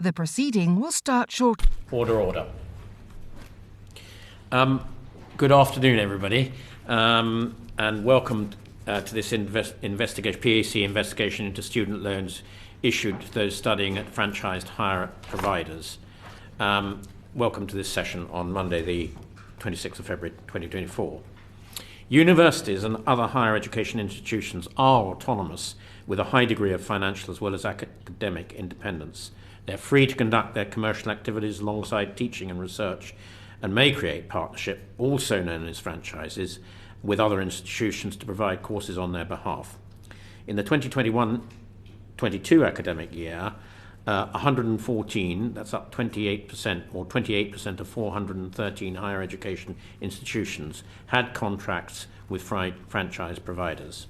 The proceeding will start shortly. Order. Good afternoon, everybody, and welcome to this PAC investigation into student loans issued to those studying at franchised hire providers. Welcome to this session on Monday, the 26th of February 2024. Universities and other higher education institutions are autonomous with a high degree of financial as well as academic independence. They're free to conduct their commercial activities alongside teaching and research and may create partnership, also known as franchises, with other institutions to provide courses on their behalf. In the 2021-22 academic year, 114, that's up 28%, or 28% of 413 higher education institutions had contracts with franchise providers.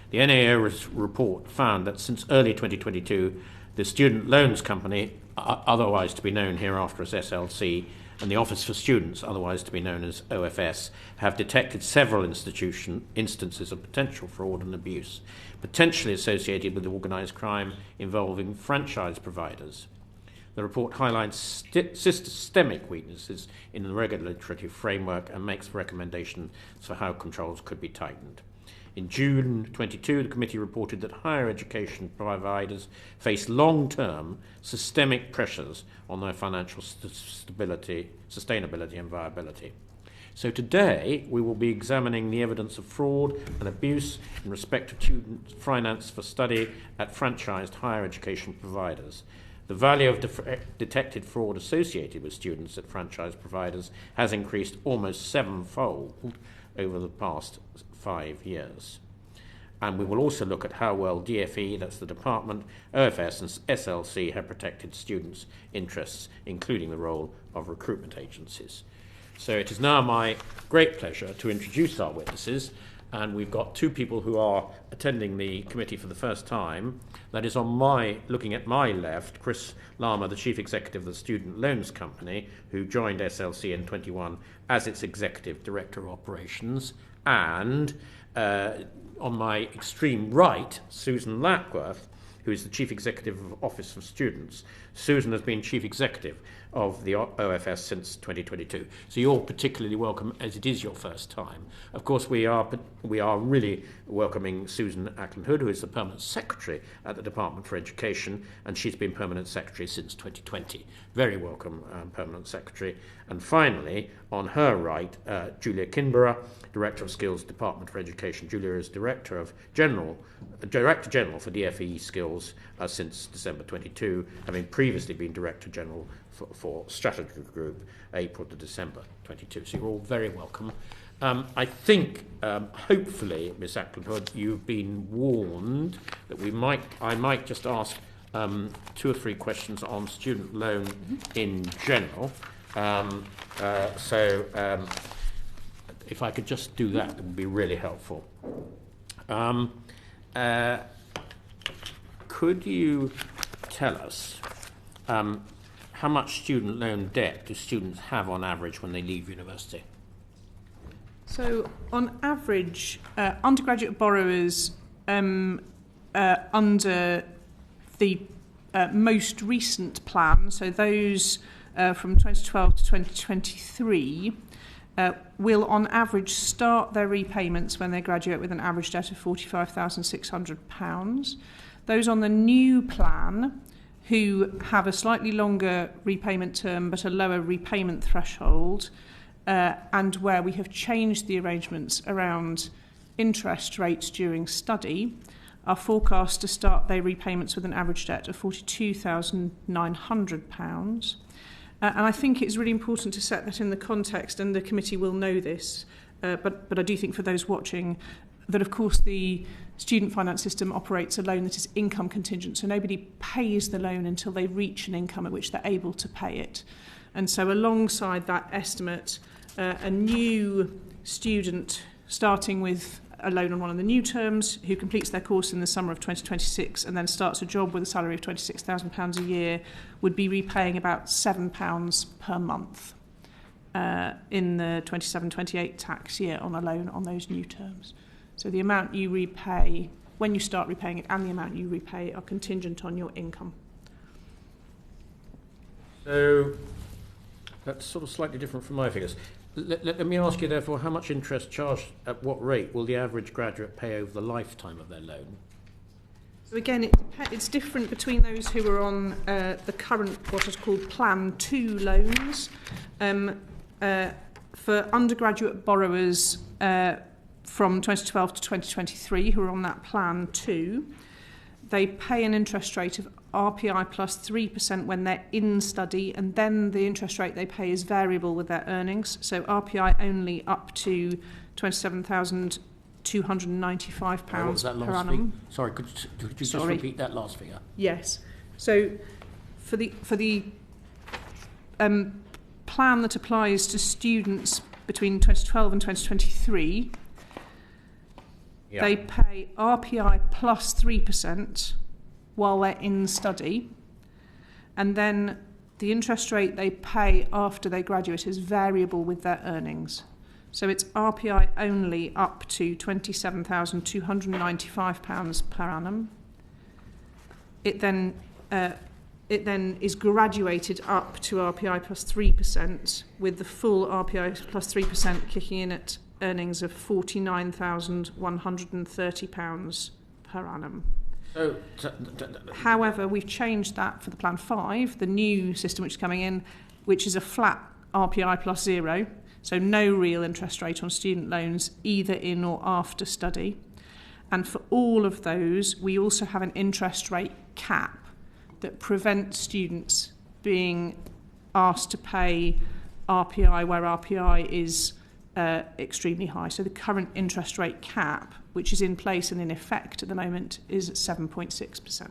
The NAO report found that since early 2022, the Student Loans Company, otherwise to be known hereafter as SLC, and the Office for Students, otherwise to be known as OFS, have detected several instances of potential fraud and abuse, potentially associated with organised crime involving franchise providers. The report highlights systemic weaknesses in the regulatory framework and makes recommendations for how controls could be tightened. In June 22, the committee reported that higher education providers face long-term systemic pressures on their financial stability, sustainability and viability. So today we will be examining the evidence of fraud and abuse in respect of student finance for study at franchised higher education providers. The value of detected fraud associated with students at franchise providers has increased almost sevenfold over the past 5 years. And we will also look at how well DFE, that's the department, OFS and SLC have protected students' interests, including the role of recruitment agencies. So it is now my great pleasure to introduce our witnesses, and we've got two people who are attending the committee for the first time. That is looking at my left, Chris Larmer, the Chief Executive of the Student Loans Company, who joined SLC in 21 as its Executive Director of Operations, and on my extreme right, Susan Lapworth, who is the Chief Executive of Office for Students. Susan has been Chief Executive of the OFS since 2022. So you're particularly welcome, as it is your first time. Of course, we are really welcoming Susan Acland-Hood, who is the Permanent Secretary at the Department for Education, and she's been Permanent Secretary since 2020. Very welcome, Permanent Secretary. And finally, on her right, Julia Kinniburgh, Director of Skills, Department for Education. Julia is Director General for DFE Skills since December 22, having previously been Director General for Strategy Group, April to December 22. So you're all very welcome. I think, hopefully, Ms. Acland-Hood, you've been warned that I might just ask 2 or 3 questions on student loan in general. If I could just do that, it would be really helpful. Could you tell us how much student loan debt do students have on average when they leave university? So, on average, undergraduate borrowers under the most recent plan, so those from 2012 to 2023, will on average start their repayments when they graduate with an average debt of £45,600. Those on the new plan, who have a slightly longer repayment term but a lower repayment threshold, and where we have changed the arrangements around interest rates during study, are forecast to start their repayments with an average debt of £42,900. And I think it's really important to set that in the context, and the committee will know this, but I do think for those watching, that of course the student finance system operates a loan that is income contingent, so nobody pays the loan until they reach an income at which they're able to pay it. And so alongside that estimate, a new student starting with a loan on one of the new terms, who completes their course in the summer of 2026 and then starts a job with a salary of £26,000 a year, would be repaying about £7 per month in the 27-28 tax year on a loan on those new terms. So the amount you repay when you start repaying it and the amount you repay are contingent on your income. So that's sort of slightly different from my figures. Let me ask you, therefore, how much interest charged at what rate will the average graduate pay over the lifetime of their loan? So again, it's different between those who are on the current, what is called Plan 2 loans. For undergraduate borrowers from 2012 to 2023 who are on that Plan 2, they pay an interest rate of RPI plus 3% when they're in study, and then the interest rate they pay is variable with their earnings. So RPI only up to £27,295 per annum. Sorry, could you just repeat that last figure? Yes. So for the plan that applies to students between 2012 and 2023, they pay RPI plus 3% while they're in study, and then the interest rate they pay after they graduate is variable with their earnings. So it's RPI only up to £27,295 per annum. It then is graduated up to RPI plus 3%, with the full RPI plus 3% kicking in at earnings of £49,130 per annum. However, we've changed that for the Plan 5, the new system which is coming in, which is a flat RPI plus 0, so no real interest rate on student loans either in or after study. And for all of those, we also have an interest rate cap that prevents students being asked to pay RPI where RPI is extremely high. So the current interest rate cap, which is in place and in effect at the moment, is at 7.6%.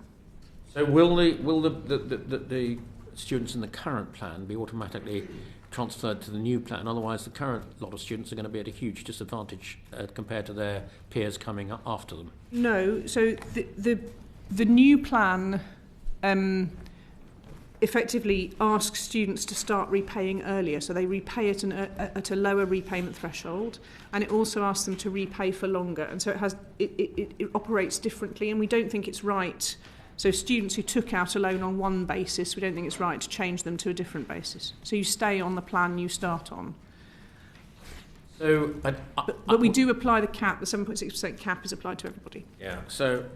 So will the students in the current plan be automatically transferred to the new plan? Otherwise, the current lot of students are going to be at a huge disadvantage compared to their peers coming up after them. No. So the new plan effectively asks students to start repaying earlier, so they repay it at a lower repayment threshold, and it also asks them to repay for longer, and so it operates differently, and we don't think it's right. So students who took out a loan on one basis, we don't think it's right to change them to a different basis. So you stay on the plan you start on. So, but we do apply the cap. The 7.6% cap is applied to everybody. Yeah. So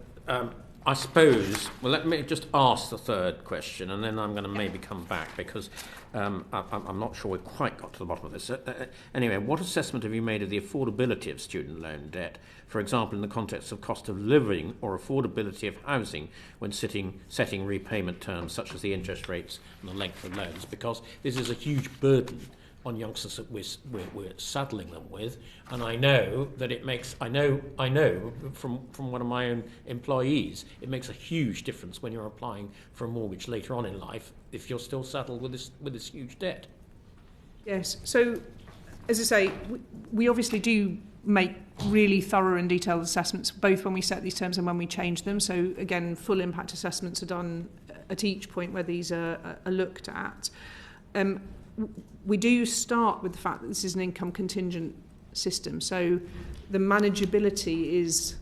I suppose, well, let me just ask the third question, and then I'm going to maybe come back, because I'm not sure we've quite got to the bottom of this. Anyway, what assessment have you made of the affordability of student loan debt, for example, in the context of cost of living or affordability of housing when setting repayment terms, such as the interest rates and the length of loans? Because this is a huge burden on youngsters that we're saddling them with, and I know that it makes. I know from one of my own employees, it makes a huge difference when you're applying for a mortgage later on in life if you're still saddled with this huge debt. Yes. So, as I say, we obviously do make really thorough and detailed assessments, both when we set these terms and when we change them. So again, full impact assessments are done at each point where these are looked at. We do start with the fact that this is an income contingent system, so the manageability is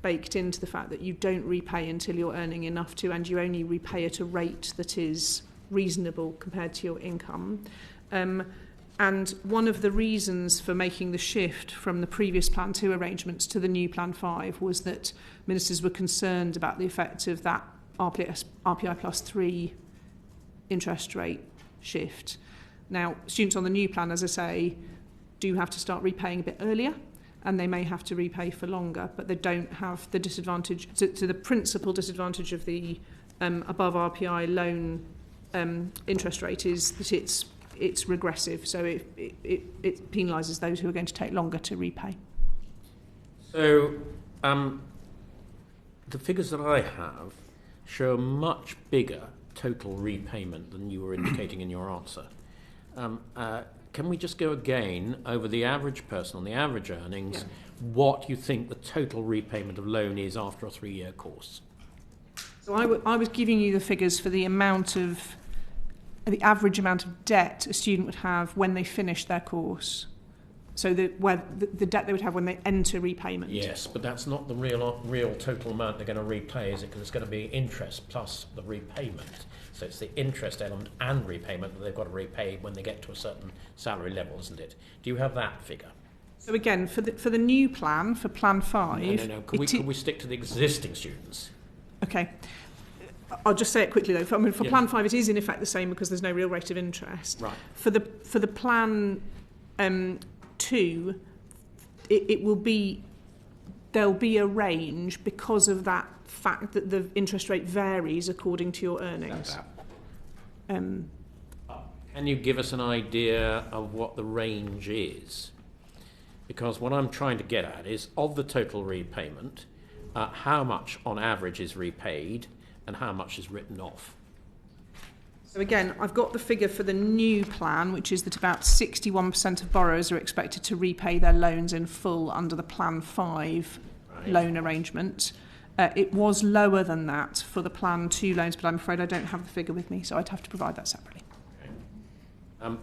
baked into the fact that you don't repay until you're earning enough to, and you only repay at a rate that is reasonable compared to your income. And one of the reasons for making the shift from the previous Plan 2 arrangements to the new Plan 5 was that ministers were concerned about the effect of that RPI plus 3 interest rate shift. Now, students on the new plan, as I say, do have to start repaying a bit earlier, and they may have to repay for longer, but they don't have the disadvantage. So the principal disadvantage of the above RPI loan interest rate is that it's regressive, so it penalises those who are going to take longer to repay. So the figures that I have show a much bigger total repayment than you were indicating in your answer. Can we just go again over the average person on the average earnings, what you think the total repayment of loan is after a 3-year course? So I was giving you the figures for the average amount of debt a student would have when they finish their course. So the debt they would have when they enter repayment. Yes, but that's not the real total amount they're going to repay, is it? Because it's going to be interest plus the repayment. So it's the interest element and repayment that they've got to repay when they get to a certain salary level, isn't it? Do you have that figure? So again, for the new plan, for Plan 5... No. Can we stick to the existing students? Okay. I'll just say it quickly though. For Plan 5, it is in effect the same because there's no real rate of interest. Right. For the Plan 2, it will be, there'll be a range because of that fact that the interest rate varies according to your earnings. Can you give us an idea of what the range is? Because what I'm trying to get at is, of the total repayment, how much on average is repaid and how much is written off? So again, I've got the figure for the new plan, which is that about 61% of borrowers are expected to repay their loans in full under the Plan 5 loan arrangement. It was lower than that for the Plan 2 loans, but I'm afraid I don't have the figure with me, so I'd have to provide that separately. Okay.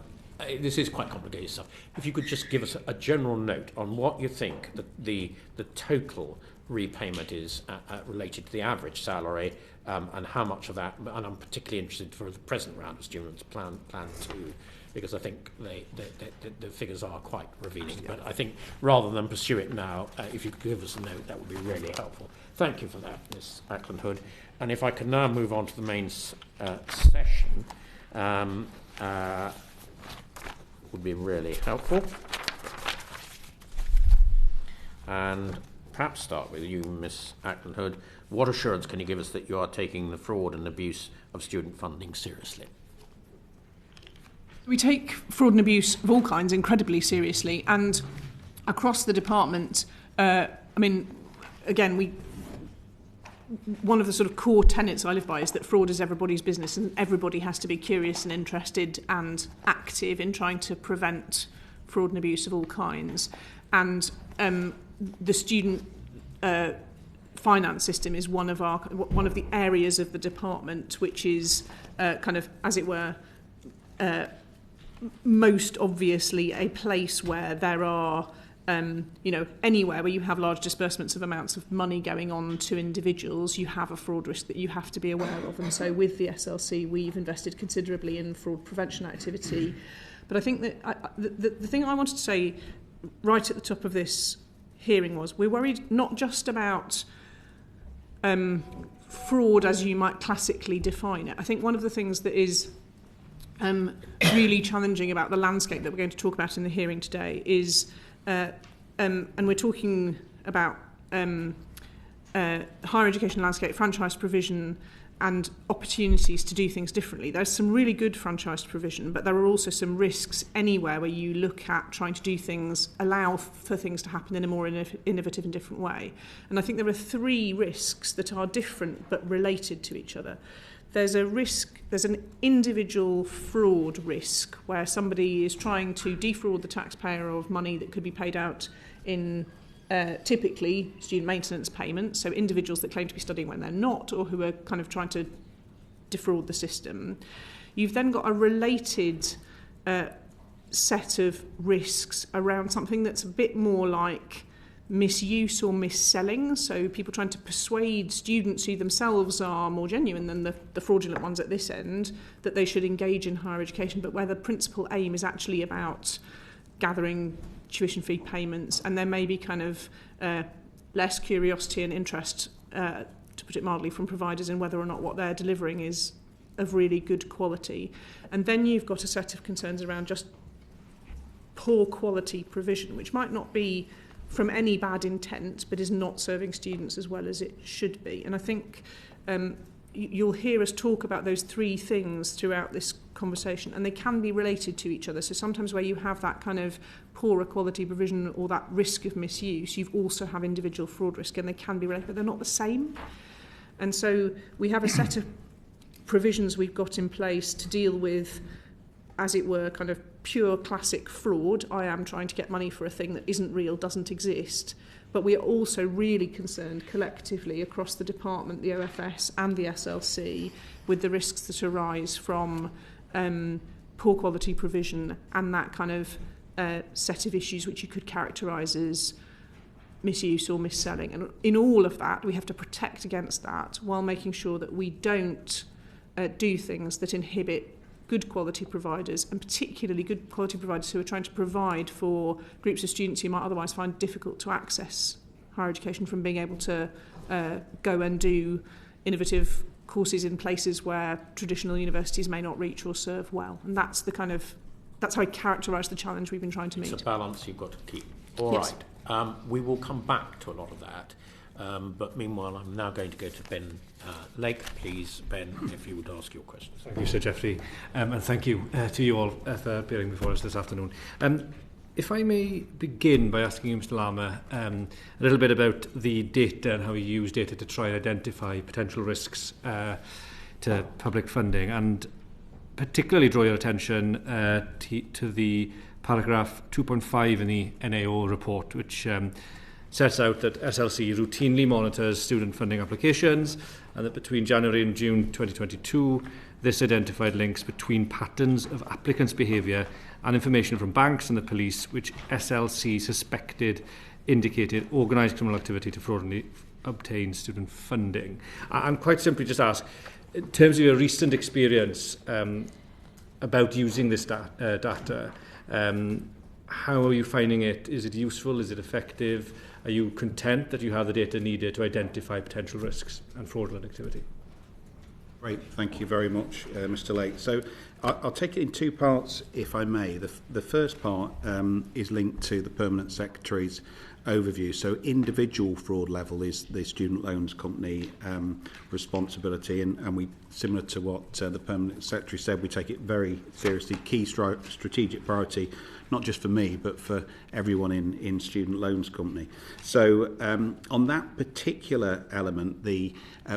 This is quite complicated stuff. If you could just give us a general note on what you think the total repayment is related to the average salary, and how much of that, and I'm particularly interested for the present round of students, Plan 2, because I think the figures are quite revealing. But I think rather than pursue it now, if you could give us a note, that would be really helpful. Thank you for that, Ms. Acland-Hood. And if I could now move on to the main session, would be really helpful. And perhaps start with you, Ms. Acland-Hood. What assurance can you give us that you are taking the fraud and abuse of student funding seriously? We take fraud and abuse of all kinds incredibly seriously, and across the department, one of the sort of core tenets I live by is that fraud is everybody's business, and everybody has to be curious and interested and active in trying to prevent fraud and abuse of all kinds. And the student finance system is one of the areas of the department which is kind of, as it were, most obviously a place where there are, anywhere where you have large disbursements of amounts of money going on to individuals, you have a fraud risk that you have to be aware of. And so with the SLC, we've invested considerably in fraud prevention activity. But I think that the thing I wanted to say right at the top of this hearing was we're worried not just about fraud as you might classically define it. I think one of the things that is really challenging about the landscape that we're going to talk about in the hearing today is, and we're talking about higher education landscape, franchise provision and opportunities to do things differently. There's some really good franchise provision, but there are also some risks anywhere where you look at trying to do things, allow for things to happen in a more innovative and different way. And I think there are three risks that are different but related to each other. There's an individual fraud risk where somebody is trying to defraud the taxpayer of money that could be paid out in typically student maintenance payments, so individuals that claim to be studying when they're not, or who are kind of trying to defraud the system. You've then got a related set of risks around something that's a bit more like misuse or mis-selling, so people trying to persuade students who themselves are more genuine than the fraudulent ones at this end that they should engage in higher education, but where the principal aim is actually about gathering tuition fee payments, and there may be kind of less curiosity and interest, to put it mildly, from providers in whether or not what they're delivering is of really good quality. And then you've got a set of concerns around just poor quality provision, which might not be from any bad intent, but is not serving students as well as it should be. And I think you'll hear us talk about those three things throughout this conversation, and they can be related to each other. So sometimes where you have that kind of poorer quality provision or that risk of misuse, you also have individual fraud risk, and they can be related, but they're not the same. And so we have a set of provisions we've got in place to deal with, as it were, kind of pure classic fraud. I am trying to get money for a thing that isn't real, doesn't exist. But we are also really concerned collectively across the department, the OFS and the SLC, with the risks that arise from poor quality provision and that kind of set of issues which you could characterise as misuse or mis-selling. And in all of that, we have to protect against that while making sure that we don't do things that inhibit good quality providers, and particularly good quality providers who are trying to provide for groups of students who might otherwise find difficult to access higher education, from being able to go and do innovative courses in places where traditional universities may not reach or serve well. And that's how I characterise the challenge we've been trying to meet. It's a balance you've got to keep. All yes. right. We will come back to a lot of that. But meanwhile, I'm now going to go to Ben Lake. Please, Ben, if you would ask your questions. Thank you, Sir Geoffrey. And thank you to you all for appearing before us this afternoon. If I may begin by asking you, Mr Larmer, a little bit about the data and how you use data to try and identify potential risks to public funding, and particularly draw your attention to the paragraph 2.5 in the NAO report, which sets out that SLC routinely monitors student funding applications, and that between January and June 2022, this identified links between patterns of applicants' behaviour and information from banks and the police, which SLC suspected indicated organised criminal activity to fraudulently obtain student funding. And quite simply just ask, in terms of your recent experience about using this data, how are you finding it? Is it useful? Is it effective? Are you content that you have the data needed to identify potential risks and fraudulent activity? Great, thank you very much, Mr Lake. So I'll take it in two parts, if I may. The first part is linked to the Permanent Secretary's overview. So individual fraud level is the Student Loans Company responsibility, and we, similar to what the Permanent Secretary said, we take it very seriously. Key strategic priority, not just for me, but for everyone in Student Loans Company. So on that particular element, we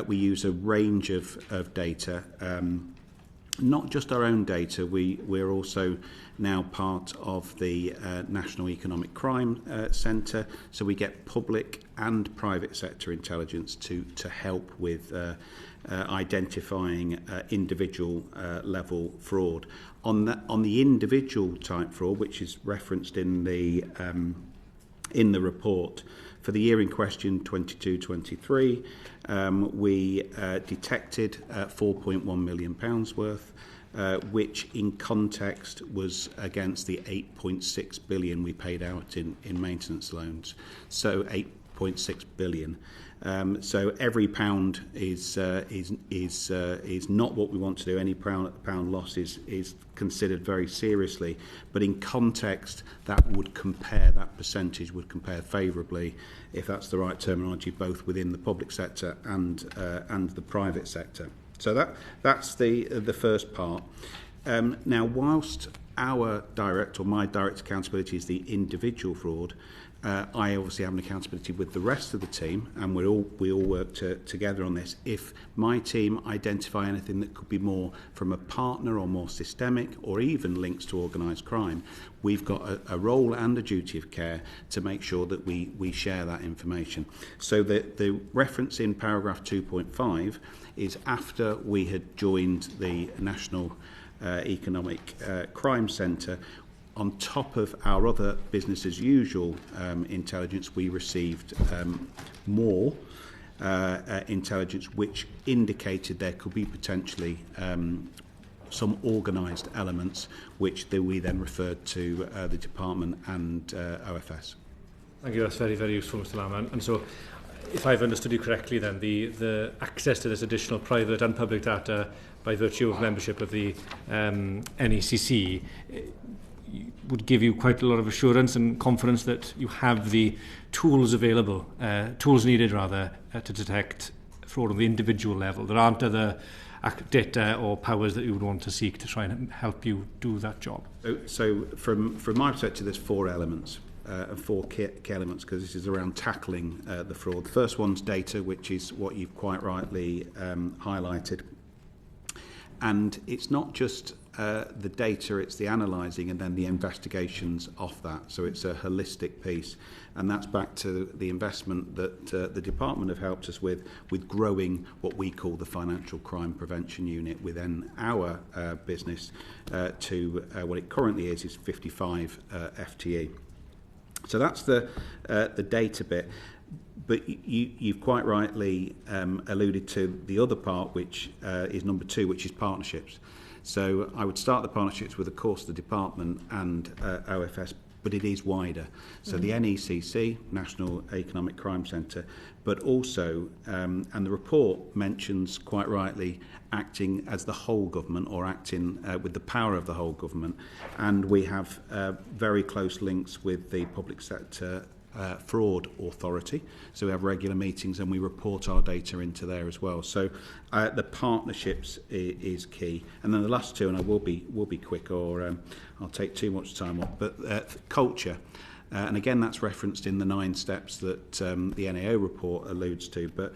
use a range of data, not just our own data. We're also now part of the National Economic Crime Centre, so we get public and private sector intelligence to help with identifying individual level fraud. On the individual type fraud, which is referenced in the report, for the year in question, 22-23, we detected £4.1 million worth, which in context was against the 8.6 billion we paid out in maintenance loans. So 8.6 billion. So every pound is not what we want to do. Any pound loss is considered very seriously, but in context that percentage would compare favourably, if that's the right terminology, both within the public sector and the private sector. So that's the first part. Now, whilst my direct accountability is the individual fraud, I obviously have an accountability with the rest of the team, and we all work together on this. If my team identify anything that could be more from a partner or more systemic or even links to organised crime, we've got a role and a duty of care to make sure that we share that information. So the reference in paragraph 2.5 is after we had joined the National Economic Crime Centre. On top of our other business as usual intelligence, we received more intelligence which indicated there could be potentially some organised elements, which we then referred to the department and OFS. Thank you, that's very, very useful, Mr Larmer. And so, if I've understood you correctly, then the access to this additional private and public data by virtue of membership of the NECC would give you quite a lot of assurance and confidence that you have the tools available, tools needed rather, to detect fraud on the individual level. There aren't other data or powers that you would want to seek to try and help you do that job. So from my perspective, there's four elements. Four key elements, because this is around tackling the fraud. The first one's data, which is what you've quite rightly highlighted. And it's not just the data, it's the analysing and then the investigations off that. So it's a holistic piece. And that's back to the investment that the department have helped us with growing what we call the Financial Crime Prevention Unit within our business to what it currently is 55 FTE. So that's the data bit. But you've quite rightly alluded to the other part, which is number 2, which is partnerships. So I would start the partnerships with, of course, the department and OFS, but it is wider. So the NECC, National Economic Crime Centre, but also, and the report mentions quite rightly, acting as the whole government or acting with the power of the whole government. And we have very close links with the public sector fraud authority, so we have regular meetings and we report our data into there as well. So the partnerships is key, and then the last 2, and I will be quick, or I'll take too much time off. But culture, and again that's referenced in the 9 steps that the NAO report alludes to. But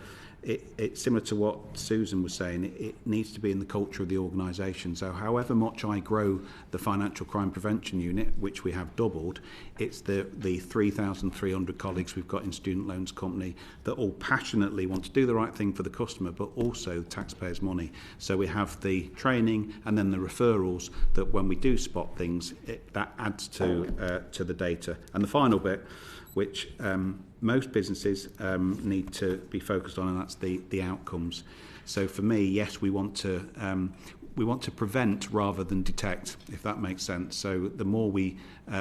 it's similar to what Susan was saying. It needs to be in the culture of the organisation. So however much I grow the Financial Crime Prevention Unit, which we have doubled, it's the 3,300 colleagues we've got in Student Loans Company that all passionately want to do the right thing for the customer, but also the taxpayers' money. So we have the training and then the referrals that when we do spot things, that adds to the data. And the final bit, which most businesses need to be focused on, and that's the outcomes. So for me, yes, we want to prevent rather than detect, if that makes sense. So the more we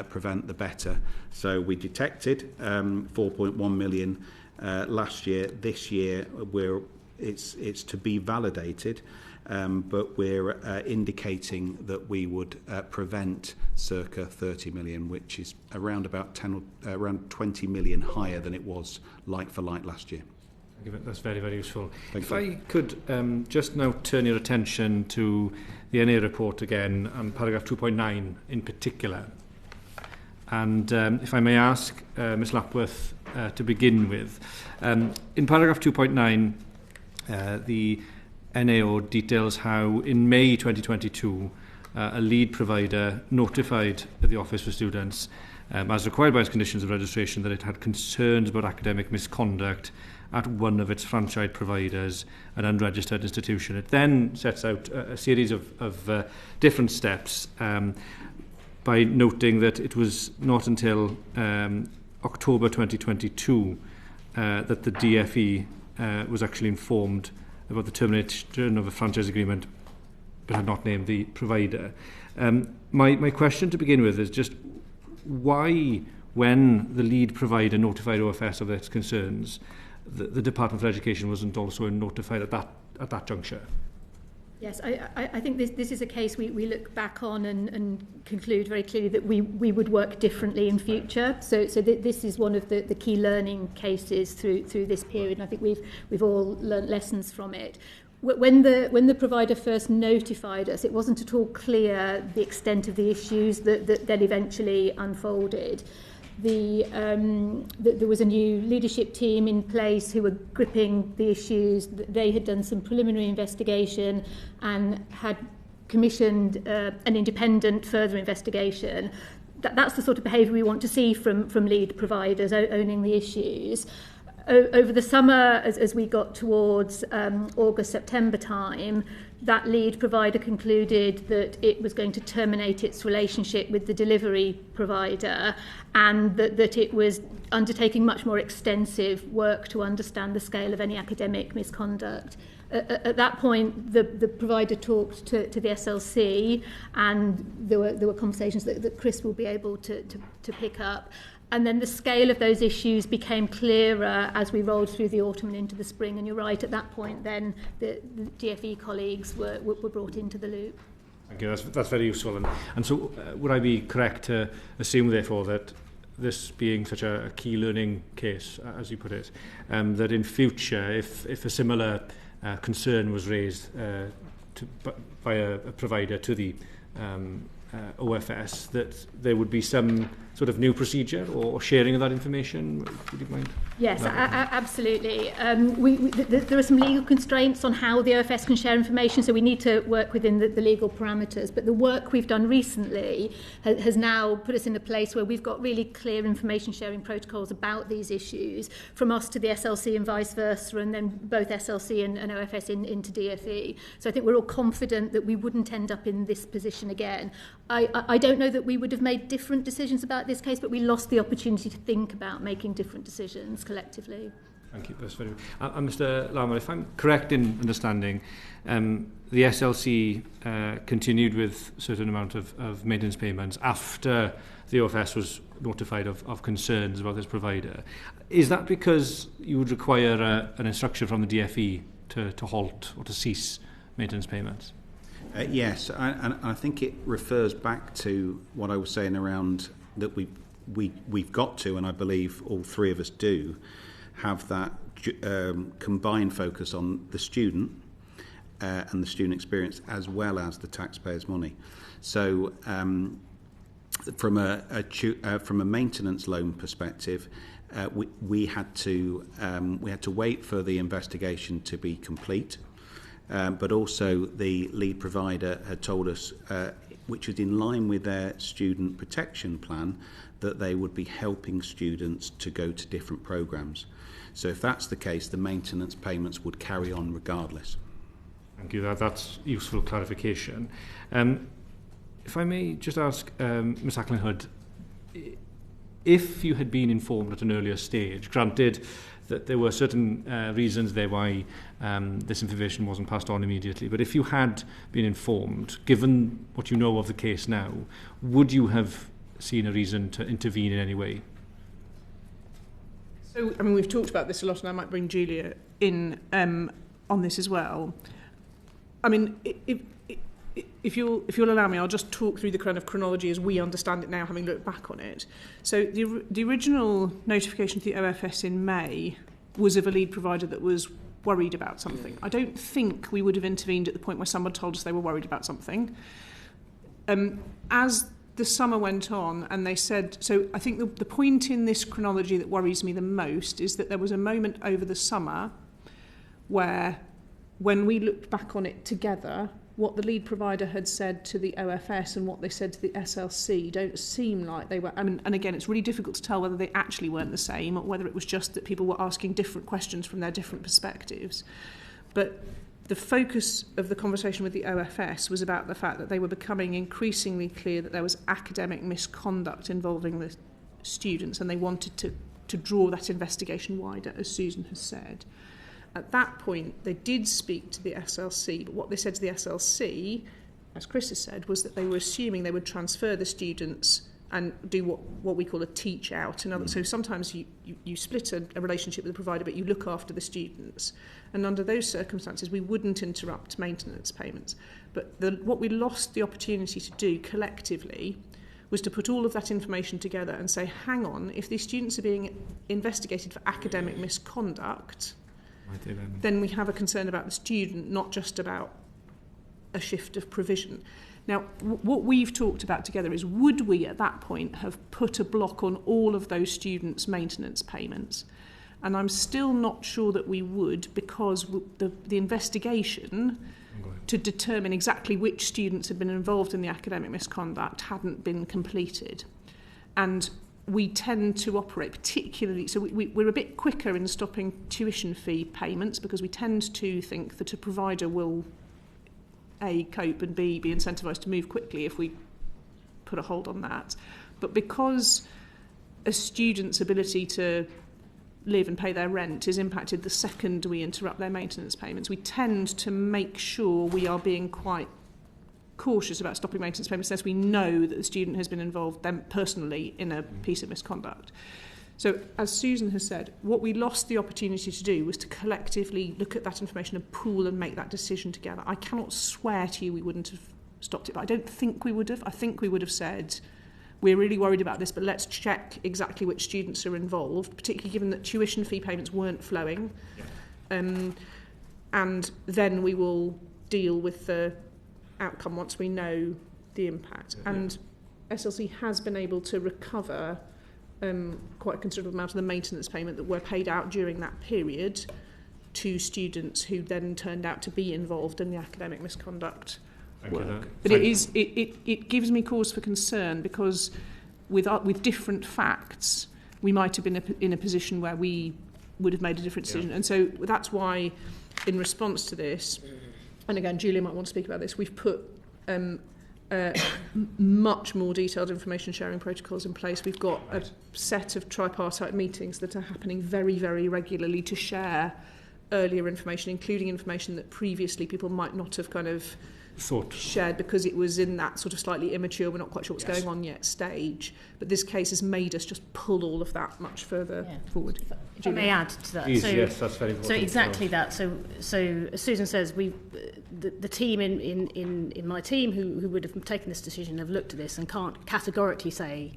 prevent, the better. So we detected 4.1 million last year. This year, it's to be validated. But we're indicating that we would prevent circa 30 million, which is around 20 million higher than it was like for like last year. That's very, very useful. Thank if you. I could just now turn your attention to the NA report again, and paragraph 2.9 in particular. And if I may ask Ms Lapworth to begin with. In paragraph 2.9, the NAO details how in May 2022 a lead provider notified the Office for Students, as required by its conditions of registration, that it had concerns about academic misconduct at one of its franchise providers, an unregistered institution. It then sets out a series of different steps by noting that it was not until October 2022 that the DFE was actually informed about the termination of a franchise agreement, but had not named the provider. My question to begin with is just why, when the lead provider notified OFS of its concerns, the Department for Education wasn't also notified at that juncture? Yes, I think this is a case we look back on and conclude very clearly that we would work differently in future. So this is one of the key learning cases through this period, and I think we've all learnt lessons from it. When the provider first notified us, it wasn't at all clear the extent of the issues that then eventually unfolded. There was a new leadership team in place who were gripping the issues. They had done some preliminary investigation and had commissioned an independent further investigation. That's the sort of behaviour we want to see from lead providers owning the issues. Over the summer, as we got towards August, September time, that lead provider concluded that it was going to terminate its relationship with the delivery provider, and that it was undertaking much more extensive work to understand the scale of any academic misconduct. At that point, the provider talked to the SLC, and there were conversations that Chris will be able to pick up. And then the scale of those issues became clearer as we rolled through the autumn and into the spring. And you're right, at that point then the DFE colleagues were brought into the loop. Thank you, that's very useful. And so would I be correct to assume therefore that this being such a key learning case, as you put it, that in future if a similar concern was raised by a provider to the OFS, that there would be some sort of new procedure or sharing of that information? Would you mind? Yes, absolutely. There are some legal constraints on how the OFS can share information, so we need to work within the legal parameters. But the work we've done recently has now put us in a place where we've got really clear information sharing protocols about these issues, from us to the SLC and vice versa, and then both SLC and OFS into DFE. So I think we're all confident that we wouldn't end up in this position again. I don't know that we would have made different decisions about this case, but we lost the opportunity to think about making different decisions collectively. Thank you. That's very good. Mr. Larmer, if I'm correct in understanding, the SLC continued with a certain amount of maintenance payments after the OFS was notified of concerns about this provider. Is that because you would require an instruction from the DFE to halt or to cease maintenance payments? Yes, and I think it refers back to what I was saying around that we've got to, and I believe all three of us do, have that combined focus on the student and the student experience as well as the taxpayers' money. So from a maintenance loan perspective, we had to wait for the investigation to be complete. But also the lead provider had told us, which was in line with their student protection plan, that they would be helping students to go to different programmes. So if that's the case, the maintenance payments would carry on regardless. Thank you. That's useful clarification. If I may just ask Ms. Acland-Hood, if you had been informed at an earlier stage, granted that there were certain reasons there why this information wasn't passed on immediately, but if you had been informed, given what you know of the case now, would you have seen a reason to intervene in any way? So, I mean, we've talked about this a lot, and I might bring Julia in on this as well. I mean, if you'll allow me, I'll just talk through the kind of chronology as we understand it now, having looked back on it. So the original notification to the OFS in May was of a lead provider that was worried about something. I don't think we would have intervened at the point where someone told us they were worried about something. As the summer went on, and they said, so I think the point in this chronology that worries me the most is that there was a moment over the summer where, when we looked back on it together, what the lead provider had said to the OFS and what they said to the SLC don't seem like they were. I mean, and again, it's really difficult to tell whether they actually weren't the same or whether it was just that people were asking different questions from their different perspectives. But the focus of the conversation with the OFS was about the fact that they were becoming increasingly clear that there was academic misconduct involving the students, and they wanted to draw that investigation wider, as Susan has said. At that point, they did speak to the SLC, but what they said to the SLC, as Chris has said, was that they were assuming they would transfer the students and do what we call a teach out. So sometimes you split a relationship with the provider, but you look after the students. And under those circumstances, we wouldn't interrupt maintenance payments. But what we lost the opportunity to do collectively was to put all of that information together and say, hang on, if these students are being investigated for academic misconduct, then we have a concern about the student, not just about a shift of provision. Now, what we've talked about together is, would we at that point have put a block on all of those students' maintenance payments? And I'm still not sure that we would, because the investigation to determine exactly which students had been involved in the academic misconduct hadn't been completed. And we tend to operate particularly, so we're a bit quicker in stopping tuition fee payments, because we tend to think that a provider will A, cope, and B, be incentivised to move quickly if we put a hold on that. But because a student's ability to live and pay their rent is impacted the second we interrupt their maintenance payments, we tend to make sure we are being quite cautious about stopping maintenance payments unless we know that the student has been involved them personally in a piece of misconduct. So, as Susan has said, what we lost the opportunity to do was to collectively look at that information and pool and make that decision together. I cannot swear to you we wouldn't have stopped it, but I don't think we would have. I think we would have said, we're really worried about this, but let's check exactly which students are involved, particularly given that tuition fee payments weren't flowing. And then we will deal with the outcome once we know the impact. And SLC has been able to recover quite a considerable amount of the maintenance payment that were paid out during that period to students who then turned out to be involved in the academic misconduct work. But it gives me cause for concern, because with different facts, we might have been in a position where we would have made a different decision. And so that's why, in response to this, and again, Julia might want to speak about this, we've put much more detailed information sharing protocols in place. We've got a set of tripartite meetings that are happening very, very regularly to share earlier information, including information that previously people might not have kind of shared because it was in that sort of slightly immature, we're not quite sure what's going on yet stage. But this case has made us just pull all of that much further forward. If I may add to that. Please, yes, that's very important. So exactly that. So as Susan says, the team in my team who would have taken this decision have looked at this and can't categorically say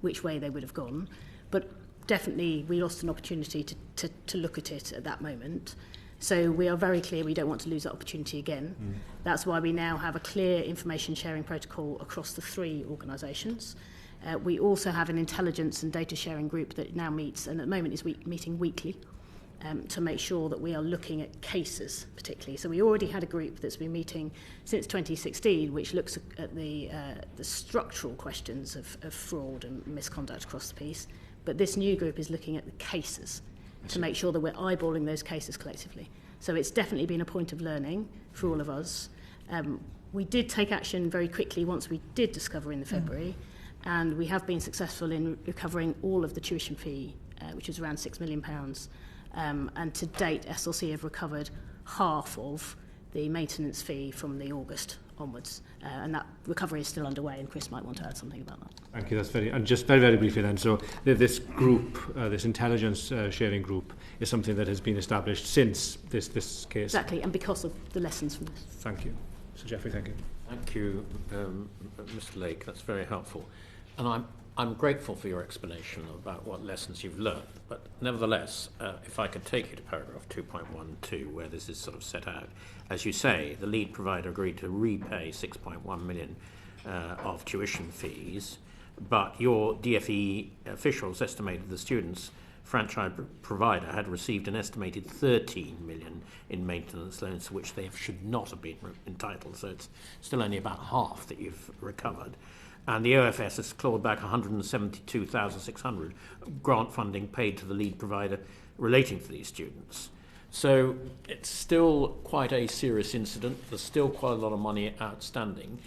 which way they would have gone. But definitely we lost an opportunity to look at it at that moment. So we are very clear we don't want to lose that opportunity again. That's why we now have a clear information sharing protocol across the 3 organisations. We also have an intelligence and data sharing group that now meets, and at the moment is meeting weekly, to make sure that we are looking at cases particularly. So we already had a group that's been meeting since 2016, which looks at the structural questions of fraud and misconduct across the piece. But this new group is looking at the cases to make sure that we're eyeballing those cases collectively. So it's definitely been a point of learning for all of us. We did take action very quickly once we did discover in the February, and we have been successful in recovering all of the tuition fee, which was around £6 million. And to date, SLC have recovered half of the maintenance fee from the August onwards. And that recovery is still underway, and Chris might want to add something about that. Thank you. And just very, very briefly then, so this group, this intelligence sharing group, is something that has been established since this case. Exactly, and because of the lessons from this. Thank you. So Geoffrey, thank you. Thank you, Mr. Lake. That's very helpful. And I'm grateful for your explanation about what lessons you've learned. But nevertheless, if I could take you to paragraph 2.12, where this is sort of set out. As you say, the lead provider agreed to repay 6.1 million of tuition fees, but your DFE officials estimated the students' franchise provider had received an estimated 13 million in maintenance loans, to which they should not have been entitled. So it's still only about half that you've recovered. And the OFS has clawed back 172,600 grant funding paid to the lead provider relating to these students. So it's still quite a serious incident. There's still quite a lot of money outstanding.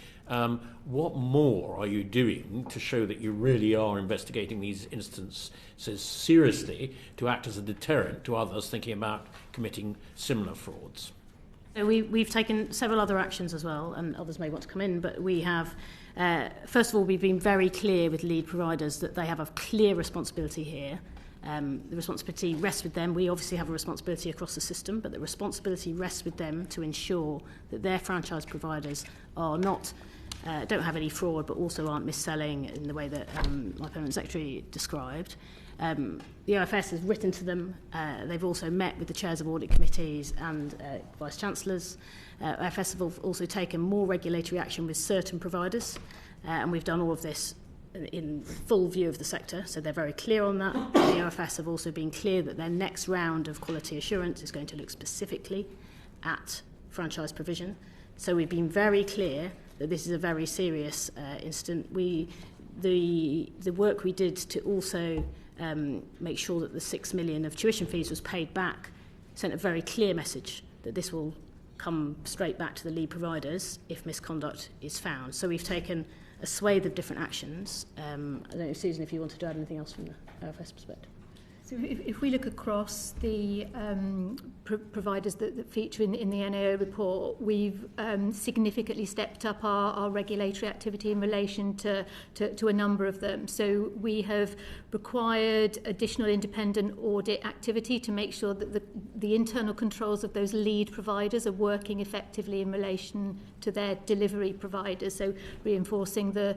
What more are you doing to show that you really are investigating these instances seriously to act as a deterrent to others thinking about committing similar frauds? So we've taken several other actions as well, and others may want to come in, but we have, first of all, we've been very clear with lead providers that they have a clear responsibility here. The responsibility rests with them. We obviously have a responsibility across the system, but the responsibility rests with them to ensure that their franchise providers are not, don't have any fraud, but also aren't mis-selling in the way that my Permanent Secretary described. The OFS has written to them. They've also met with the chairs of audit committees and vice-chancellors. OFS have also taken more regulatory action with certain providers, and we've done all of this in full view of the sector, so they're very clear on that. The OFS have also been clear that their next round of quality assurance is going to look specifically at franchise provision. So we've been very clear that this is a very serious incident. The work we did to also make sure that the 6 million of tuition fees was paid back sent a very clear message that this will come straight back to the lead providers if misconduct is found. So we've taken a swathe of different actions. I don't know, Susan, if you wanted to add anything else from the OFS perspective. So if we look across the providers that feature in the NAO report, we've significantly stepped up our regulatory activity in relation to a number of them. So we have required additional independent audit activity to make sure that the internal controls of those lead providers are working effectively in relation to their delivery providers. So reinforcing the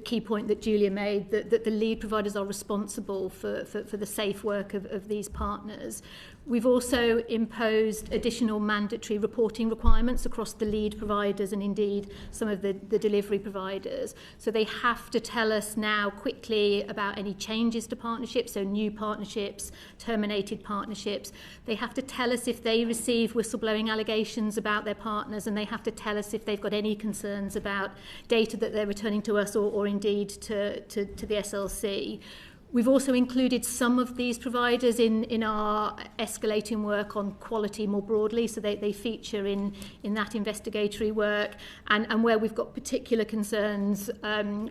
key point that Julia made, that the lead providers are responsible for the safe work of these partners. We've also imposed additional mandatory reporting requirements across the lead providers and indeed some of the delivery providers. So they have to tell us now quickly about any changes to partnerships, so new partnerships, terminated partnerships. They have to tell us if they receive whistleblowing allegations about their partners, and they have to tell us if they've got any concerns about data that they're returning to us or indeed to the SLC. We've also included some of these providers in our escalating work on quality more broadly, so they feature in that investigatory work. And where we've got particular concerns,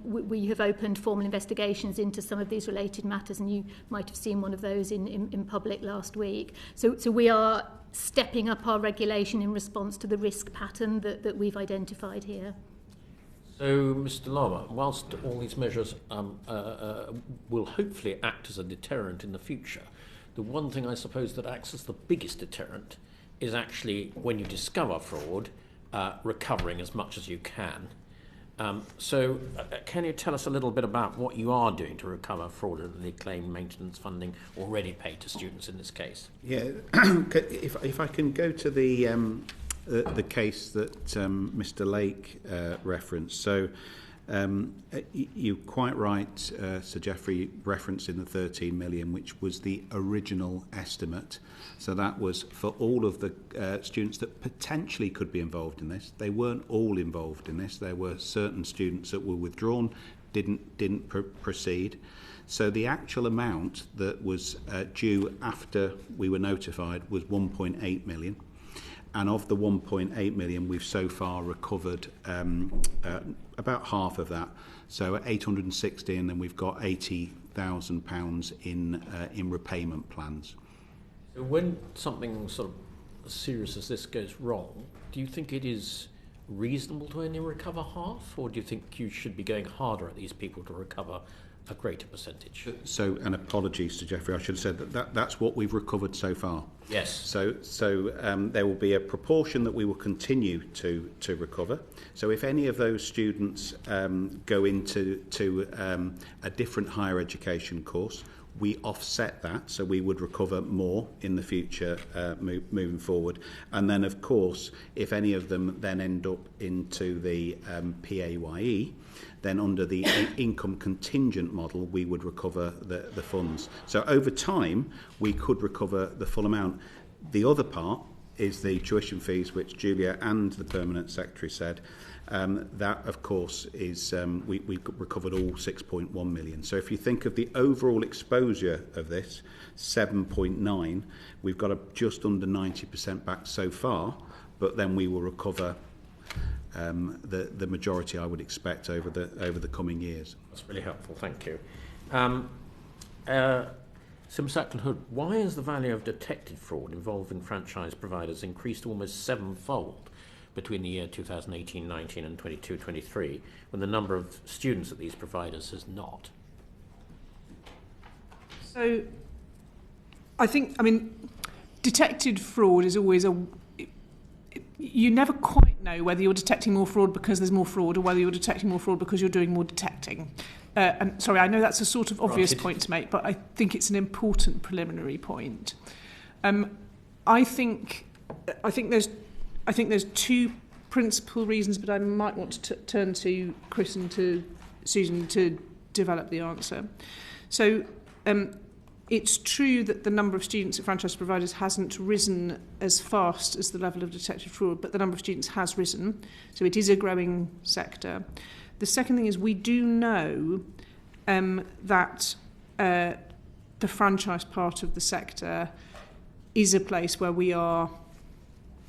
we have opened formal investigations into some of these related matters, and you might have seen one of those in public last week. So we are stepping up our regulation in response to the risk pattern that we've identified here. So, Mr. Larmer, whilst all these measures will hopefully act as a deterrent in the future, the one thing I suppose that acts as the biggest deterrent is actually when you discover fraud, recovering as much as you can. So, can you tell us a little bit about what you are doing to recover fraudulently claimed maintenance funding already paid to students in this case? Yeah, if I can go to the case that Mr. Lake referenced. So you're quite right, Sir Geoffrey, referencing the 13 million, which was the original estimate. So that was for all of the students that potentially could be involved in this. They weren't all involved in this. There were certain students that were withdrawn, didn't proceed. So the actual amount that was due after we were notified was 1.8 million. And of the 1.8 million, we've so far recovered about half of that. So 860, and then we've got £80,000 in repayment plans. So when something sort of as serious as this goes wrong, do you think it is reasonable to only recover half, or do you think you should be going harder at these people to recover a greater percentage? So, and apologies to Geoffrey, I should have said that's what we've recovered so far. Yes. So there will be a proportion that we will continue to recover. So if any of those students go into a different higher education course, we offset that, so we would recover more in the future moving forward. And then, of course, if any of them then end up into the PAYE, then under the income contingent model, we would recover the funds. So over time, we could recover the full amount. The other part is the tuition fees, which Julia and the Permanent Secretary said. That, of course, is we recovered all 6.1 million. So if you think of the overall exposure of this, 7.9, we've got just under 90% back so far, but then we will recover the majority, I would expect, over the coming years. That's really helpful, thank you. So, Ms. Acland-Hood, why has the value of detected fraud involving franchise providers increased almost sevenfold between the year 2018-19 and 22-23, when the number of students at these providers has not? So, I mean, detected fraud is always you never quite know whether you're detecting more fraud because there's more fraud or whether you're detecting more fraud because you're doing more detecting. And sorry, I know that's a sort of obvious point to make, but I think it's an important preliminary point. I think there's two principal reasons, but I might want to turn to Chris and to Susan to develop the answer. So it's true that the number of students at franchise providers hasn't risen as fast as the level of detected fraud, but the number of students has risen, so it is a growing sector. The second thing is we do know that the franchise part of the sector is a place where we are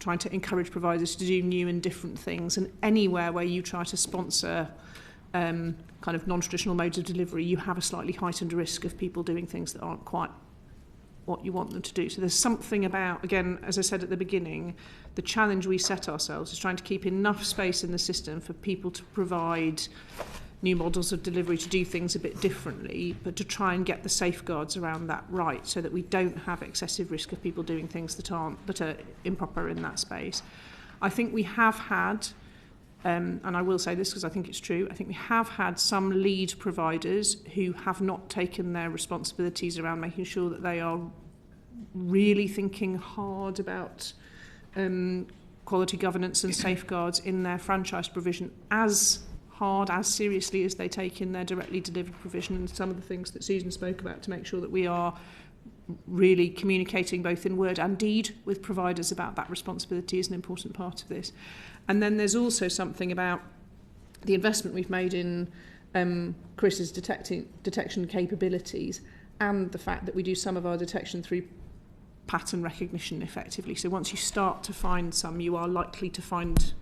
trying to encourage providers to do new and different things, and anywhere where you try to sponsor kind of non-traditional modes of delivery, you have a slightly heightened risk of people doing things that aren't quite what you want them to do. So there's something about, again, as I said at the beginning, the challenge we set ourselves is trying to keep enough space in the system for people to provide new models of delivery, to do things a bit differently, but to try and get the safeguards around that right, so that we don't have excessive risk of people doing things that are improper in that space. I think we have had, and I will say this because I think it's true, I think we have had some lead providers who have not taken their responsibilities around making sure that they are really thinking hard about quality governance and safeguards in their franchise provision as hard, as seriously as they take in their directly delivered provision, and some of the things that Susan spoke about to make sure that we are really communicating both in word and deed with providers about that responsibility is an important part of this. And then there's also something about the investment we've made in Chris's detection capabilities, and the fact that we do some of our detection through pattern recognition effectively. So once you start to find some, you are likely to find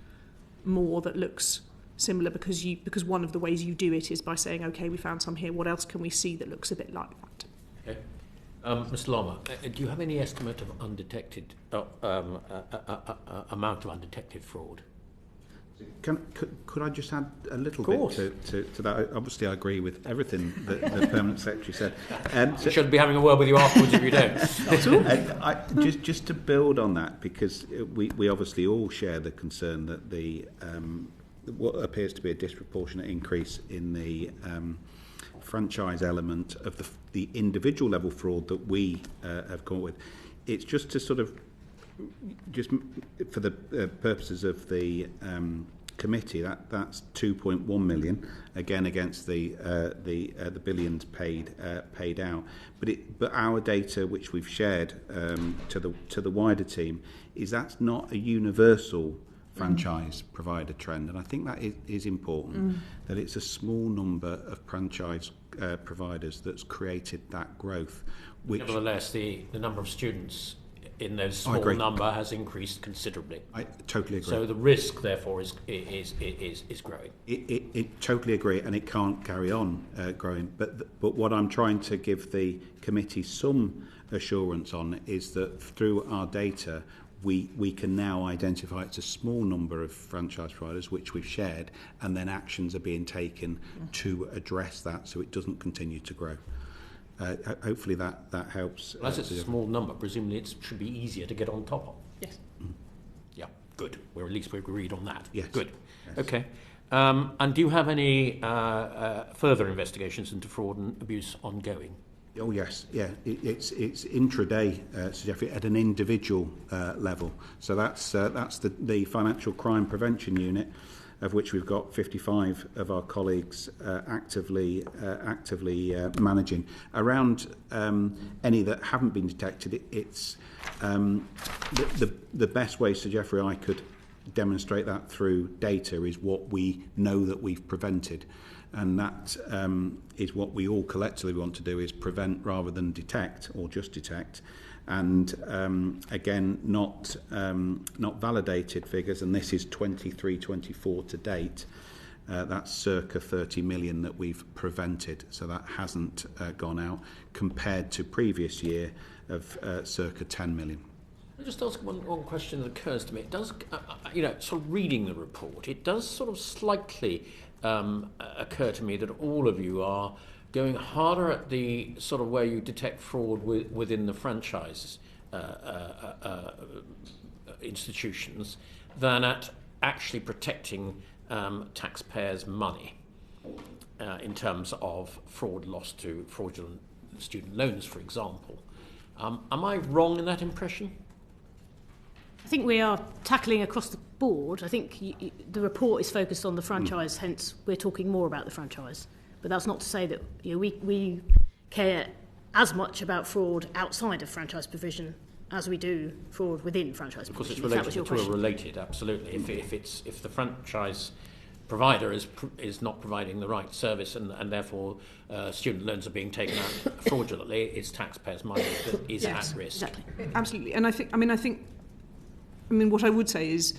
more that looks similar, because one of the ways you do it is by saying, okay, we found some here, what else can we see that looks a bit like that? Okay. Mr. Larmer, do you have any estimate of undetected amount of undetected fraud? Could I just add a little bit to that? Obviously, I agree with everything that the Permanent Secretary said. So should be having a word with you afterwards if you don't. Just to build on that, because we obviously all share the concern that what appears to be a disproportionate increase in the franchise element of the individual level fraud that we have come up with. It's just to sort of, just for the purposes of the committee, that's 2.1 million, again against the billions paid out. But our data, which we've shared to the wider team, is that's not a universal franchise provider trend, and I think that is important, that it's a small number of franchise providers that's created that growth. Which, nevertheless, the number of students in those small number has increased considerably. I totally agree. So the risk, therefore, is growing. It totally agree, and it can't carry on growing. But what I'm trying to give the committee some assurance on is that through our data, we can now identify it's a small number of franchise providers which we've shared, and then actions are being taken to address that so it doesn't continue to grow. Hopefully that helps. Well, as it's a small number, presumably it should be easier to get on top of. Yes. Yeah, good. At least we agreed on that. Yes. Good. Yes. Okay. And do you have any further investigations into fraud and abuse ongoing? Oh yes, yeah. It's intraday, Sir Geoffrey, at an individual level. So that's the Financial Crime Prevention Unit, of which we've got 55 of our colleagues actively managing. Around any that haven't been detected, it's the best way, Sir Geoffrey, I could demonstrate that through data is what we know that we've prevented. And that is what we all collectively want to do, is prevent rather than detect, or just detect. And again, not validated figures, and this is 23-24 to date. That's circa 30 million that we've prevented, so that hasn't gone out, compared to previous year of circa 10 million. I'll just ask one question that occurs to me. It does, sort of reading the report, it does sort of slightly occur to me that all of you are going harder at the sort of where you detect fraud within the franchise institutions than at actually protecting taxpayers' money in terms of fraud lost to fraudulent student loans, for example. Am I wrong in that impression? I think we are tackling across the board. I think the report is focused on the franchise, hence we're talking more about the franchise. But that's not to say that we care as much about fraud outside of franchise provision as we do fraud within franchise provision. Of course, it's related. The two are related, absolutely. If the franchise provider is not providing the right service and therefore student loans are being taken out fraudulently, it's taxpayers' money that is at risk. Exactly. Absolutely. And I think what I would say is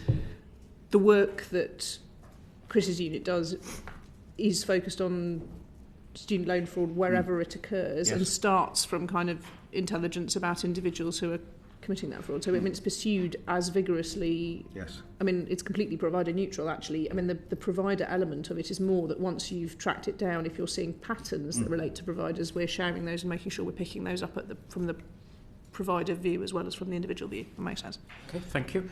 the work that Chris's unit does is focused on student loan fraud wherever it occurs, and starts from kind of intelligence about individuals who are committing that fraud. So it's pursued as vigorously. Yes. It's completely provider neutral, actually. The provider element of it is more that once you've tracked it down, if you're seeing patterns that relate to providers, we're sharing those and making sure we're picking those up from the provider view as well as from the individual view. That makes sense. Okay, thank you.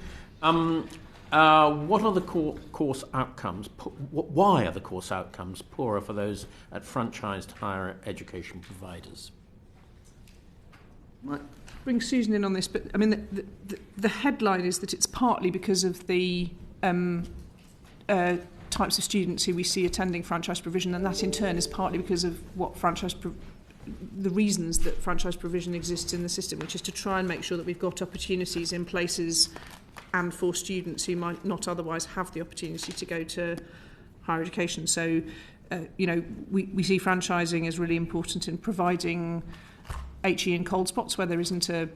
What are the course outcomes? Why are the course outcomes poorer for those at franchised higher education providers? bring Susan in on this, but I mean, the headline is that it's partly because of the types of students who we see attending franchise provision, and that in turn is partly because of what the reasons that franchise provision exists in the system, which is to try and make sure that we've got opportunities in places and for students who might not otherwise have the opportunity to go to higher education. So, we see franchising as really important in providing HE in cold spots where there isn't a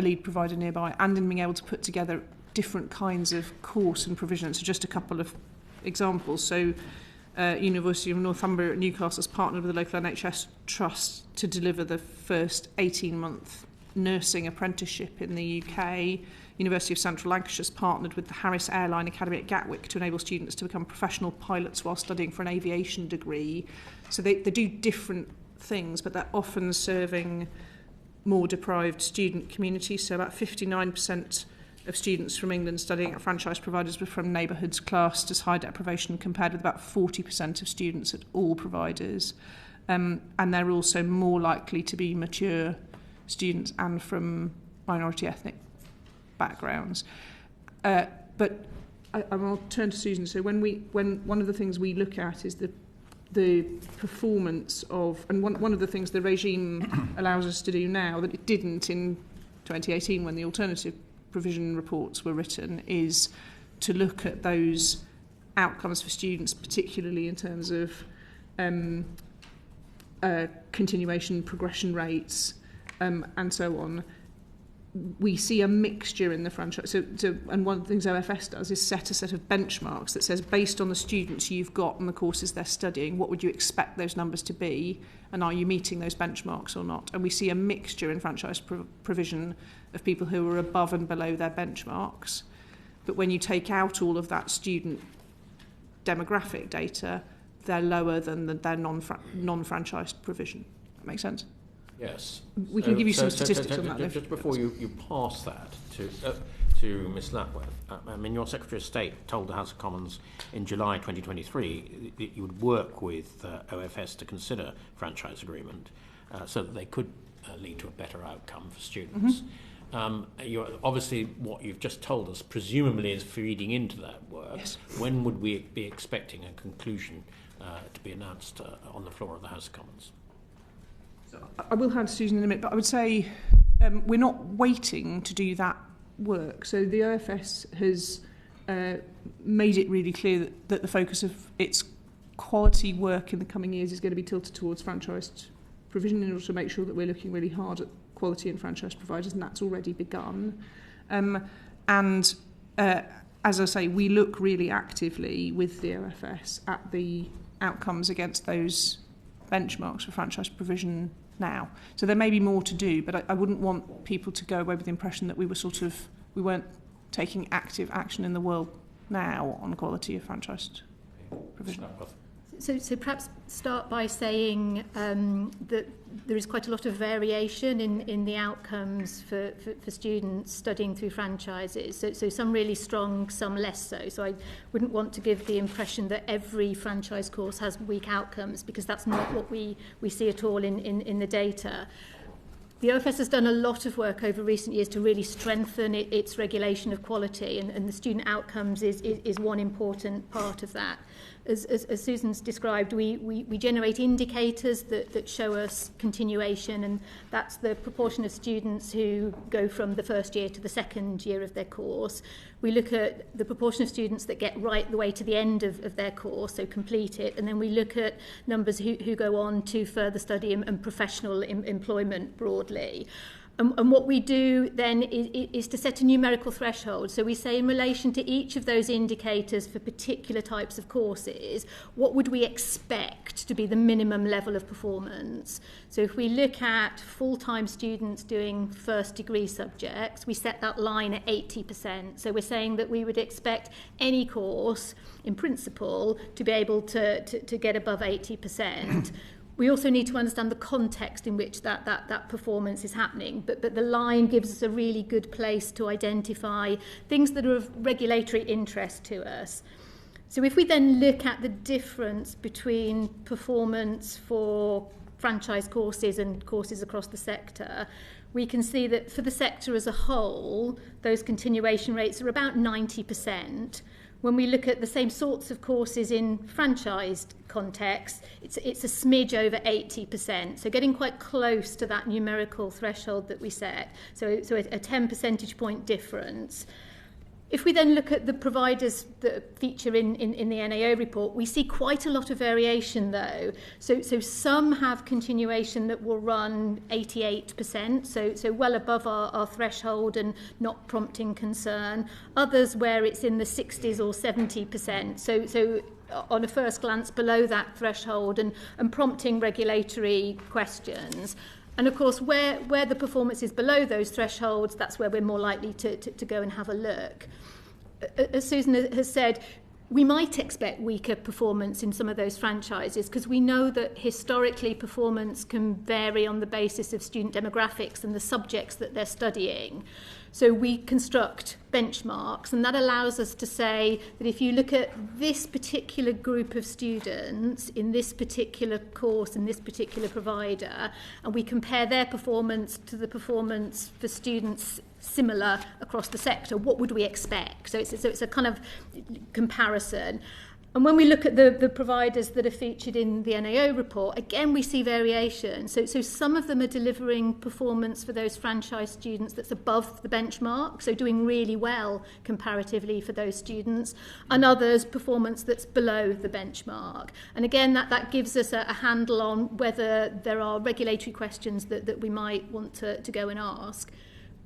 lead provider nearby, and in being able to put together different kinds of course and provision. So just a couple of examples. So University of Northumbria at Newcastle has partnered with the local NHS Trust to deliver the first 18-month nursing apprenticeship in the UK. University of Central Lancashire has partnered with the Harris Airline Academy at Gatwick to enable students to become professional pilots while studying for an aviation degree. So they do different things, but they're often serving more deprived student communities. So about 59% of students from England studying at franchise providers were from neighbourhoods classed as high deprivation, compared with about 40% of students at all providers. And they're also more likely to be mature students and from minority ethnic backgrounds. But I'll turn to Susan. So when one of the things we look at is the performance of, and one of the things the regime allows us to do now that it didn't in 2018 when the alternative provision reports were written, is to look at those outcomes for students, particularly in terms of continuation, progression rates, and so on. We see a mixture in the franchise. So, and one of the things OFS does is set a set of benchmarks that says, based on the students you've got and the courses they're studying, what would you expect those numbers to be, and are you meeting those benchmarks or not? And we see a mixture in franchise provision of people who are above and below their benchmarks. But when you take out all of that student demographic data, they're lower than their non-franchised provision. That makes sense? Yes. We can give you some statistics on that. Just before you pass that to Ms Lapworth, I mean, your Secretary of State told the House of Commons in July 2023 that you would work with OFS to consider franchise agreement so that they could lead to a better outcome for students. You're, obviously, what you've just told us presumably is feeding into that work. Yes. When would we be expecting a conclusion to be announced on the floor of the House of Commons? I will hand to Susan in a minute, but I would say we're not waiting to do that work. So the OFS has made it really clear that the focus of its quality work in the coming years is going to be tilted towards franchised provision in order to make sure that we're looking really hard at quality and franchise providers, and that's already begun. As I say, we look really actively with the OFS at the outcomes against those benchmarks for franchise provision now. So there may be more to do, but I wouldn't want people to go away with the impression that we weren't taking active action in the world now on quality of franchised provision. So perhaps start by saying that there is quite a lot of variation in the outcomes for students studying through franchises. So some really strong, some less so. So I wouldn't want to give the impression that every franchise course has weak outcomes, because that's not what we see at all in the data. The OFS has done a lot of work over recent years to really strengthen its regulation of quality, and the student outcomes is one important part of that. As Susan's described, we generate indicators that show us continuation, and that's the proportion of students who go from the first year to the second year of their course. We look at the proportion of students that get right the way to the end of their course, so complete it, and then we look at numbers who go on to further study and professional employment broadly. And what we do then is to set a numerical threshold. So we say in relation to each of those indicators for particular types of courses, what would we expect to be the minimum level of performance? So if we look at full-time students doing first degree subjects, we set that line at 80%. So we're saying that we would expect any course, in principle, to be able to get above 80%. We also need to understand the context in which that performance is happening, but the line gives us a really good place to identify things that are of regulatory interest to us. So if we then look at the difference between performance for franchise courses and courses across the sector, we can see that for the sector as a whole, those continuation rates are about 90%. When we look at the same sorts of courses in franchised contexts, it's a smidge over 80%. So getting quite close to that numerical threshold that we set. So a 10 percentage point difference. If we then look at the providers that feature in the NAO report, we see quite a lot of variation though. So some have continuation that will run 88%, so well above our threshold and not prompting concern. Others where it's in the 60s or 70%, so on a first glance below that threshold and prompting regulatory questions. And of course, where the performance is below those thresholds, that's where we're more likely to go and have a look. As Susan has said, we might expect weaker performance in some of those franchises because we know that historically performance can vary on the basis of student demographics and the subjects that they're studying. So we construct benchmarks, and that allows us to say that if you look at this particular group of students in this particular course and this particular provider, and we compare their performance to the performance for students similar across the sector, what would we expect? So it's a kind of comparison. And when we look at the providers that are featured in the NAO report, again, we see variation. So some of them are delivering performance for those franchise students that's above the benchmark, so doing really well comparatively for those students, and others performance that's below the benchmark. And again, that gives us a handle on whether there are regulatory questions that we might want to go and ask.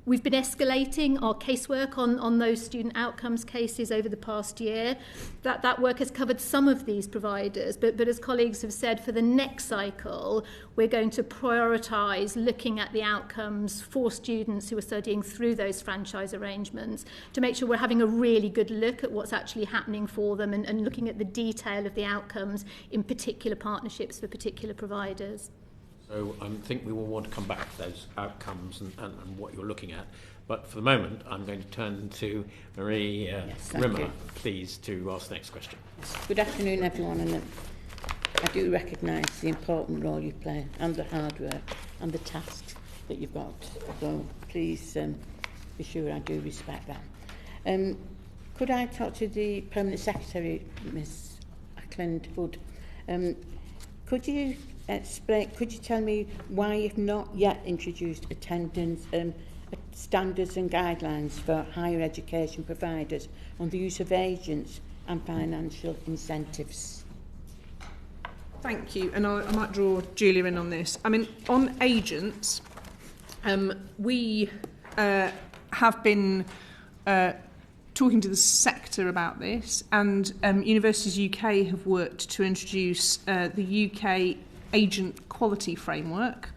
We've been escalating our casework on those student outcomes cases over the past year. That work has covered some of these providers, but as colleagues have said, for the next cycle, we're going to prioritise looking at the outcomes for students who are studying through those franchise arrangements to make sure we're having a really good look at what's actually happening for them and looking at the detail of the outcomes in particular partnerships for particular providers. So I think we will want to come back to those outcomes and what you're looking at. But for the moment, I'm going to turn to Marie Rimmer, please, to ask the next question. Good afternoon, everyone. And I do recognise the important role you play and the hard work and the tasks that you've got. So please be sure I do respect that. Could I talk to the Permanent Secretary, Ms Acland-Hood? Could you tell me why you've not yet introduced attendance standards and guidelines for higher education providers on the use of agents and financial incentives? Thank you, and I might draw Julia in on this. I mean, on agents, we have been talking to the sector about this, and Universities UK have worked to introduce the UK Agent Quality Framework,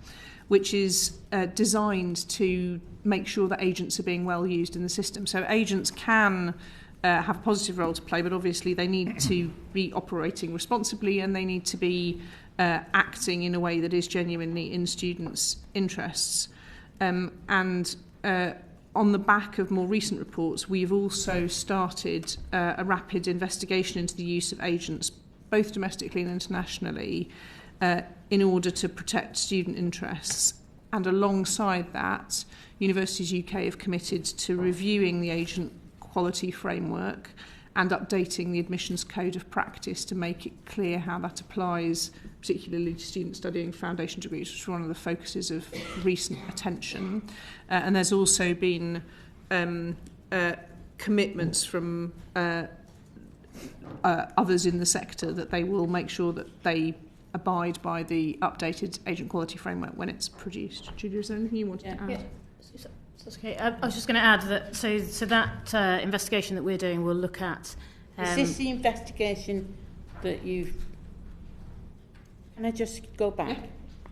which is designed to make sure that agents are being well used in the system. So agents can have a positive role to play, but obviously they need to be operating responsibly and they need to be acting in a way that is genuinely in students' interests. And on the back of more recent reports, we've also started a rapid investigation into the use of agents, both domestically and internationally, in order to protect student interests. And alongside that, Universities UK have committed to reviewing the agent quality framework and updating the admissions code of practice to make it clear how that applies, particularly to students studying foundation degrees, which is one of the focuses of recent attention. And there's also been commitments from others in the sector that they will make sure that they abide by the updated agent quality framework when it's produced. Julia, is there anything you wanted to add? Yeah. That's okay. I was just going to add that so that investigation that we're doing will look at... Is this the investigation that you've... Can I just go back?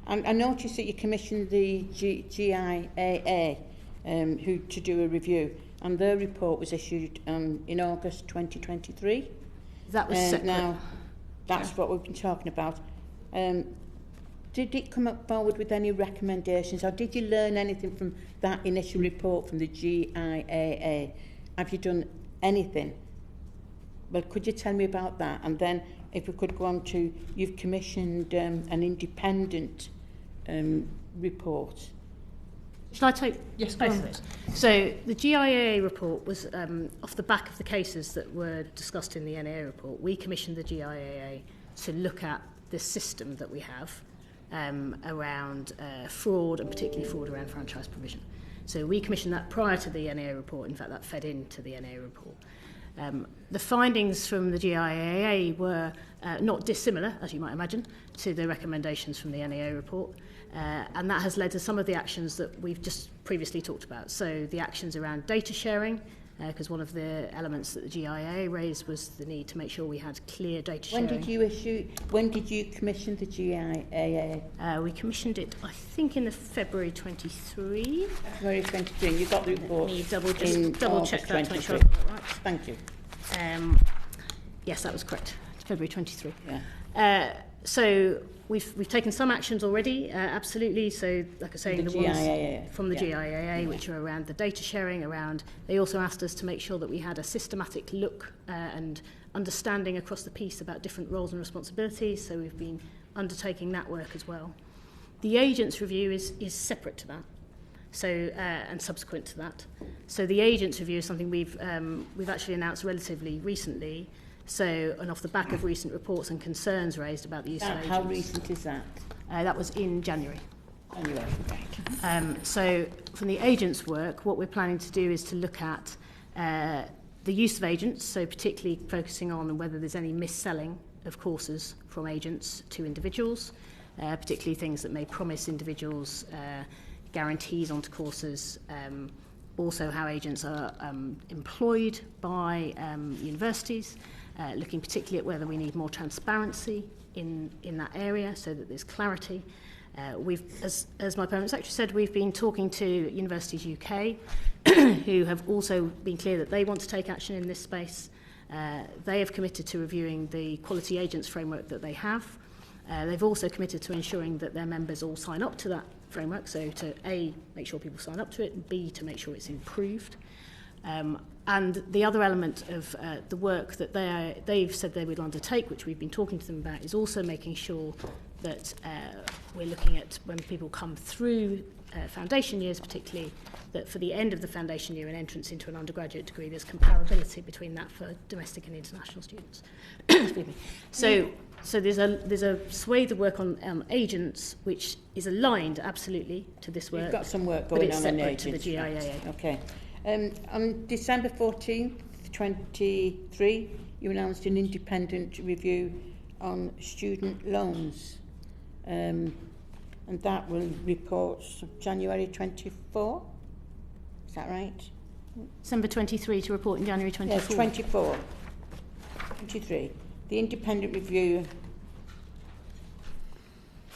Yeah. I noticed that you commissioned the GIAA who to do a review, and their report was issued in August 2023. That was separate. Now, that's what we've been talking about. Did it come up forward with any recommendations, or did you learn anything from that initial report from the GIAA? Have you done anything? Well, could you tell me about that? And then if we could go on to, you've commissioned an independent report. Shall I take Yes, both go on. of those? So the GIAA report was off the back of the cases that were discussed in the NAA report. We commissioned the GIAA to look at the system that we have around fraud, and particularly fraud around franchise provision. So we commissioned that prior to the NAA report. In fact, that fed into the NAA report. The findings from the GIAA were not dissimilar, as you might imagine, to the recommendations from the NAA report. And that has led to some of the actions that we've just previously talked about. So the actions around data sharing, because one of the elements that the GIA raised was the need to make sure we had clear data sharing. When did you commission the GIAA? We commissioned it, I think, in the February 23. February 23, you got the report. Let me double check that to make sure August I've got that right. Thank you. Yes, that was correct. February 23. Yeah. So we've taken some actions already, absolutely. So, like I say, the ones from the GIAA, which are around the data sharing, around. They also asked us to make sure that we had a systematic look and understanding across the piece about different roles and responsibilities. So we've been undertaking that work as well. The agents review is separate to that. So and subsequent to that. So the agents review is something we've actually announced relatively recently. So, and off the back of recent reports and concerns raised about the use of agents. How recent is that? That was in January. Anyway, right. So, from the agents' work, what we're planning to do is to look at the use of agents, so particularly focusing on whether there's any mis-selling of courses from agents to individuals, particularly things that may promise individuals guarantees onto courses, also how agents are employed by universities, looking particularly at whether we need more transparency in that area so that there's clarity. We've, as my Permanent Secretary said, we've been talking to Universities UK who have also been clear that they want to take action in this space. They have committed to reviewing the quality agents framework that they have. They've also committed to ensuring that their members all sign up to that framework, so to A, make sure people sign up to it, and B, to make sure it's improved. And the other element of the work that they've said they would undertake, which we've been talking to them about, is also making sure that we're looking at when people come through foundation years particularly, that for the end of the foundation year and entrance into an undergraduate degree, there's comparability between that for domestic and international students. Excuse me. So there's a swathe of work on agents which is aligned absolutely to this work. You've got some work going on agents. To the GIAA. Okay. On December 14th, 23, you announced an independent review on student loans. And that will report January 24. Is that right? December 23 to report in January 24. Yes, 24. 23. The independent review.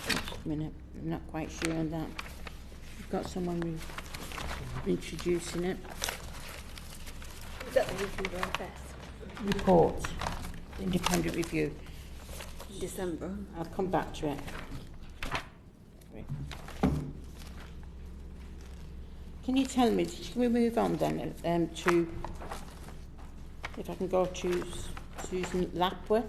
Just a minute, I'm not quite sure on that. We've got someone introducing it. Is that the review process? Report. Independent review. December. I'll come back to it. Can you tell me, can we move on then to, if I can go to Susan Lapworth.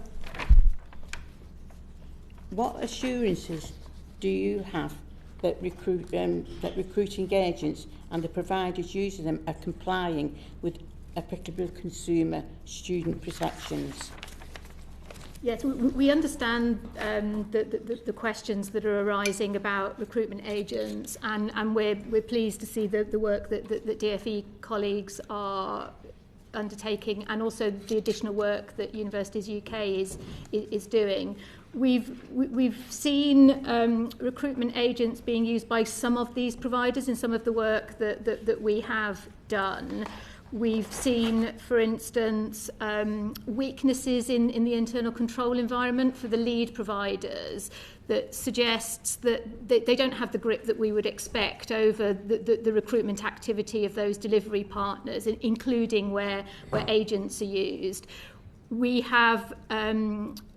What assurances do you have that recruiting agents and the providers using them are complying with applicable consumer student protections? Yes, we understand the questions that are arising about recruitment agents, and we're pleased to see the work that DFE colleagues are undertaking, and also the additional work that Universities UK is doing. We've seen recruitment agents being used by some of these providers in some of the work that we have done. We've seen, for instance, weaknesses in the internal control environment for the lead providers that suggests that they don't have the grip that we would expect over the recruitment activity of those delivery partners, including where agents are used. We have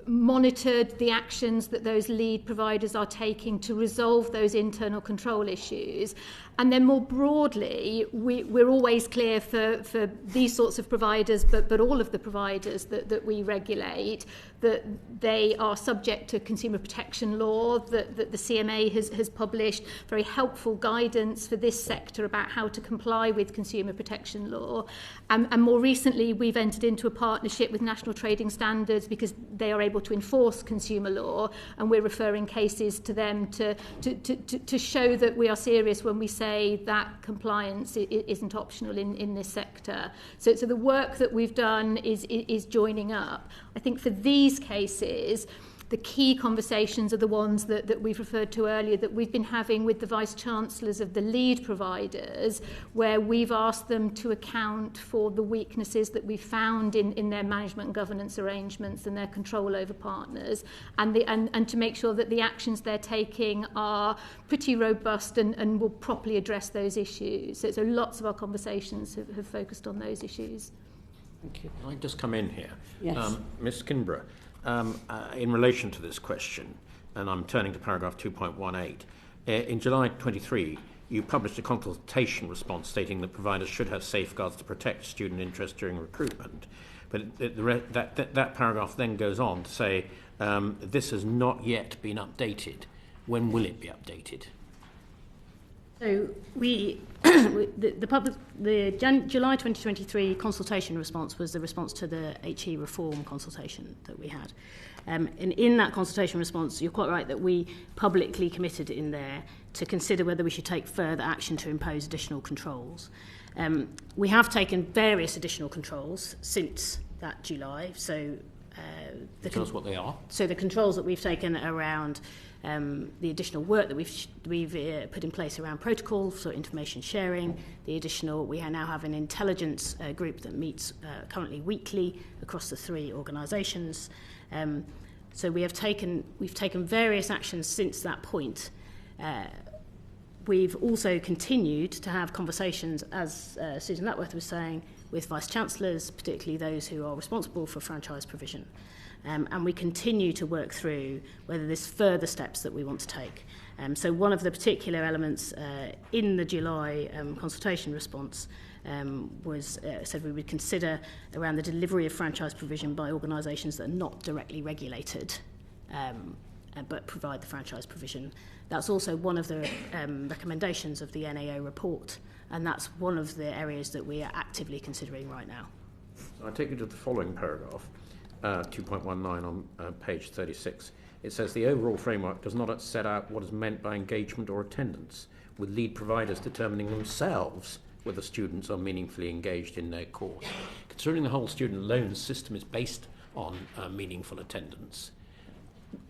monitored the actions that those lead providers are taking to resolve those internal control issues. And then more broadly, we're always clear for these sorts of providers, but all of the providers that we regulate, that they are subject to consumer protection law, that the CMA has published very helpful guidance for this sector about how to comply with consumer protection law. And more recently, we've entered into a partnership with National Trading Standards because they are able to enforce consumer law, and we're referring cases to them to show that we are serious when we say that compliance isn't optional in this sector. So the work that we've done is joining up. I think for these cases, the key conversations are the ones that we've referred to earlier, that we've been having with the Vice-Chancellors of the lead providers, where we've asked them to account for the weaknesses that we've found in their management and governance arrangements and their control over partners, and to make sure that the actions they're taking are pretty robust and will properly address those issues. So lots of our conversations have focused on those issues. Thank you. Can I just come in here? Yes. Ms. Kinniburgh, in relation to this question, and I'm turning to paragraph 2.18, in July 23, you published a consultation response stating that providers should have safeguards to protect student interest during recruitment. But that paragraph then goes on to say this has not yet been updated. When will it be updated? So the July 2023 consultation response was the response to the HE reform consultation that we had. And in that consultation response, you're quite right that we publicly committed in there to consider whether we should take further action to impose additional controls. We have taken various additional controls since that July. So tell us what they are. So the controls that we've taken around the additional work that we've put in place around protocols for information sharing, we now have an intelligence group that meets currently weekly across the 3 organisations. So we've taken various actions since that point. We've also continued to have conversations, as Susan Lapworth was saying, with Vice-Chancellors, particularly those who are responsible for franchise provision. And we continue to work through whether there's further steps that we want to take. So one of the particular elements in the July consultation response was said we would consider around the delivery of franchise provision by organisations that are not directly regulated but provide the franchise provision. That's also one of the recommendations of the NAO report, and that's one of the areas that we are actively considering right now. So I take you to the following paragraph. 2.19 on page 36. It says the overall framework does not set out what is meant by engagement or attendance, with lead providers determining themselves whether students are meaningfully engaged in their course. Considering the whole student loans system is based on meaningful attendance,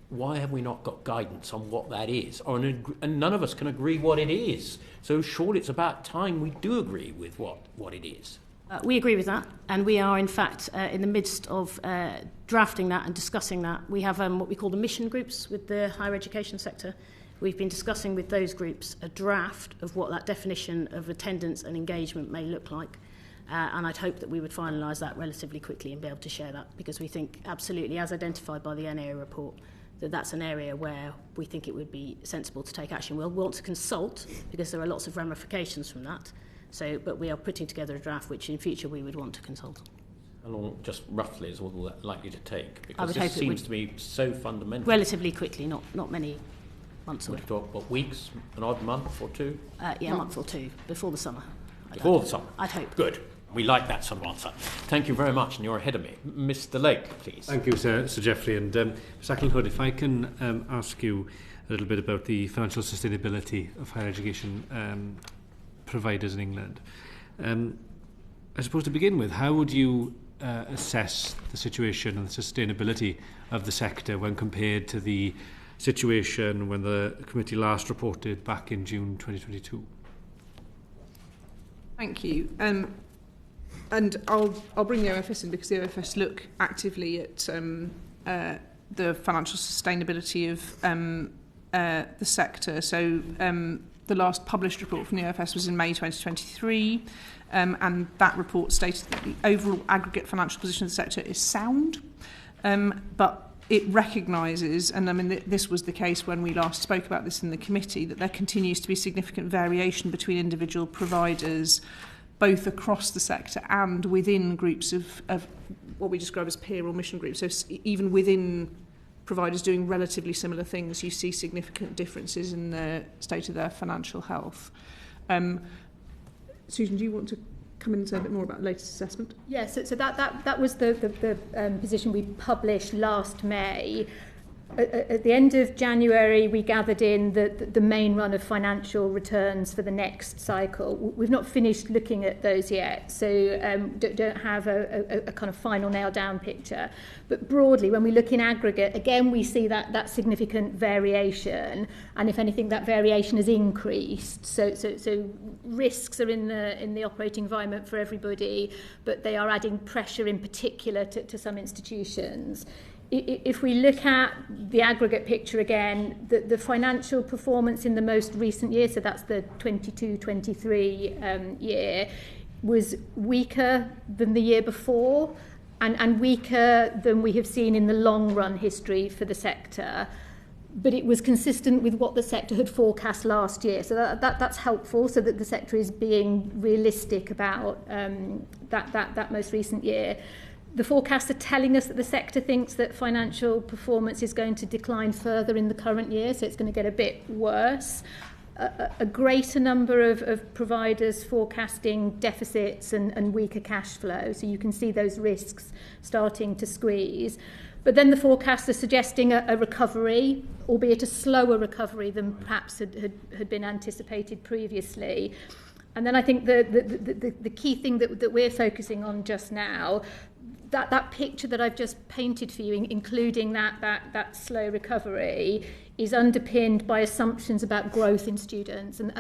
why have we not got guidance on what that is? And none of us can agree what it is. So surely it's about time we do agree with what it is. We agree with that, and we are, in fact, in the midst of drafting that and discussing that. We have what we call the mission groups with the higher education sector. We've been discussing with those groups a draft of what that definition of attendance and engagement may look like, and I'd hope that we would finalise that relatively quickly and be able to share that, because we think absolutely, as identified by the NAO report, that that's an area where we think it would be sensible to take action. We'll want to consult, because there are lots of ramifications from that. But we are putting together a draft which in future we would want to consult. How long, just roughly, is all that likely to take? I would Because this seems to be so fundamental. Relatively quickly, not many months away. Would talk, what, weeks, an odd month or two? A month or two, before the summer. Before the summer? I'd hope. Good. We like that sort of answer. Thank you very much, and you're ahead of me. Mr. Lake, please. Thank you, Sir Geoffrey. And Ms. Acland-Hood, if I can ask you a little bit about the financial sustainability of higher education providers in England. I suppose to begin with, how would you assess the situation and the sustainability of the sector when compared to the situation when the committee last reported back in June 2022? Thank you. And I'll bring the OFS in, because the OFS look actively at the financial sustainability of the sector. So the last published report from the OFS was in May 2023, and that report stated that the overall aggregate financial position of the sector is sound, but it recognises, and I mean this was the case when we last spoke about this in the committee, that there continues to be significant variation between individual providers, both across the sector and within groups of what we describe as peer or mission groups. So even within providers doing relatively similar things, you see significant differences in the state of their financial health. Susan, do you want to come in and say a bit more about the latest assessment? Yes, so that was the position we published last May. At the end of January, we gathered in the main run of financial returns for the next cycle. We've not finished looking at those yet, so don't have a kind of final nailed-down picture. But broadly, when we look in aggregate, again, we see that significant variation, and if anything, that variation has increased. So risks are in the operating environment for everybody, but they are adding pressure in particular to some institutions. If we look at the aggregate picture again, the financial performance in the most recent year, so that's the 22-23 year, was weaker than the year before and weaker than we have seen in the long run history for the sector. But it was consistent with what the sector had forecast last year. So that's helpful, so that the sector is being realistic about that most recent year. The forecasts are telling us that the sector thinks that financial performance is going to decline further in the current year, so it's going to get a bit worse. A greater number of providers forecasting deficits and weaker cash flow, so you can see those risks starting to squeeze. But then the forecasts are suggesting a recovery, albeit a slower recovery than perhaps had been anticipated previously. And then I think the key thing that we're focusing on just now, that picture that I've just painted for you, including that slow recovery, is underpinned by assumptions about growth in students, and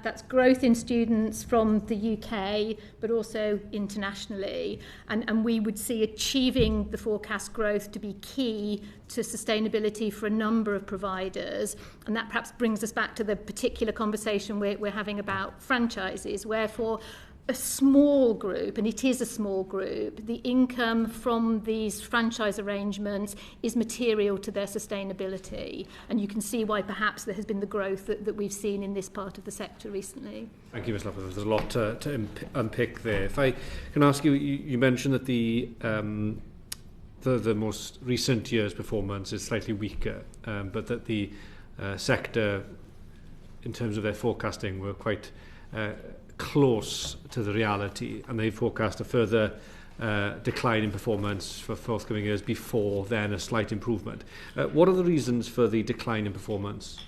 that's growth in students from the UK, but also internationally. And we would see achieving the forecast growth to be key to sustainability for a number of providers. And that perhaps brings us back to the particular conversation we're having about franchises, where for a small group, and it is a small group, the income from these franchise arrangements is material to their sustainability. And you can see why perhaps there has been the growth that we've seen in this part of the sector recently. Thank you, Ms. Lapworth. There's a lot to unpick there. If I can ask you, you mentioned that the most recent year's performance is slightly weaker, but that the sector, in terms of their forecasting, were quite close to the reality, and they forecast a further decline in performance for forthcoming years before then a slight improvement. What are the reasons for the decline in performance?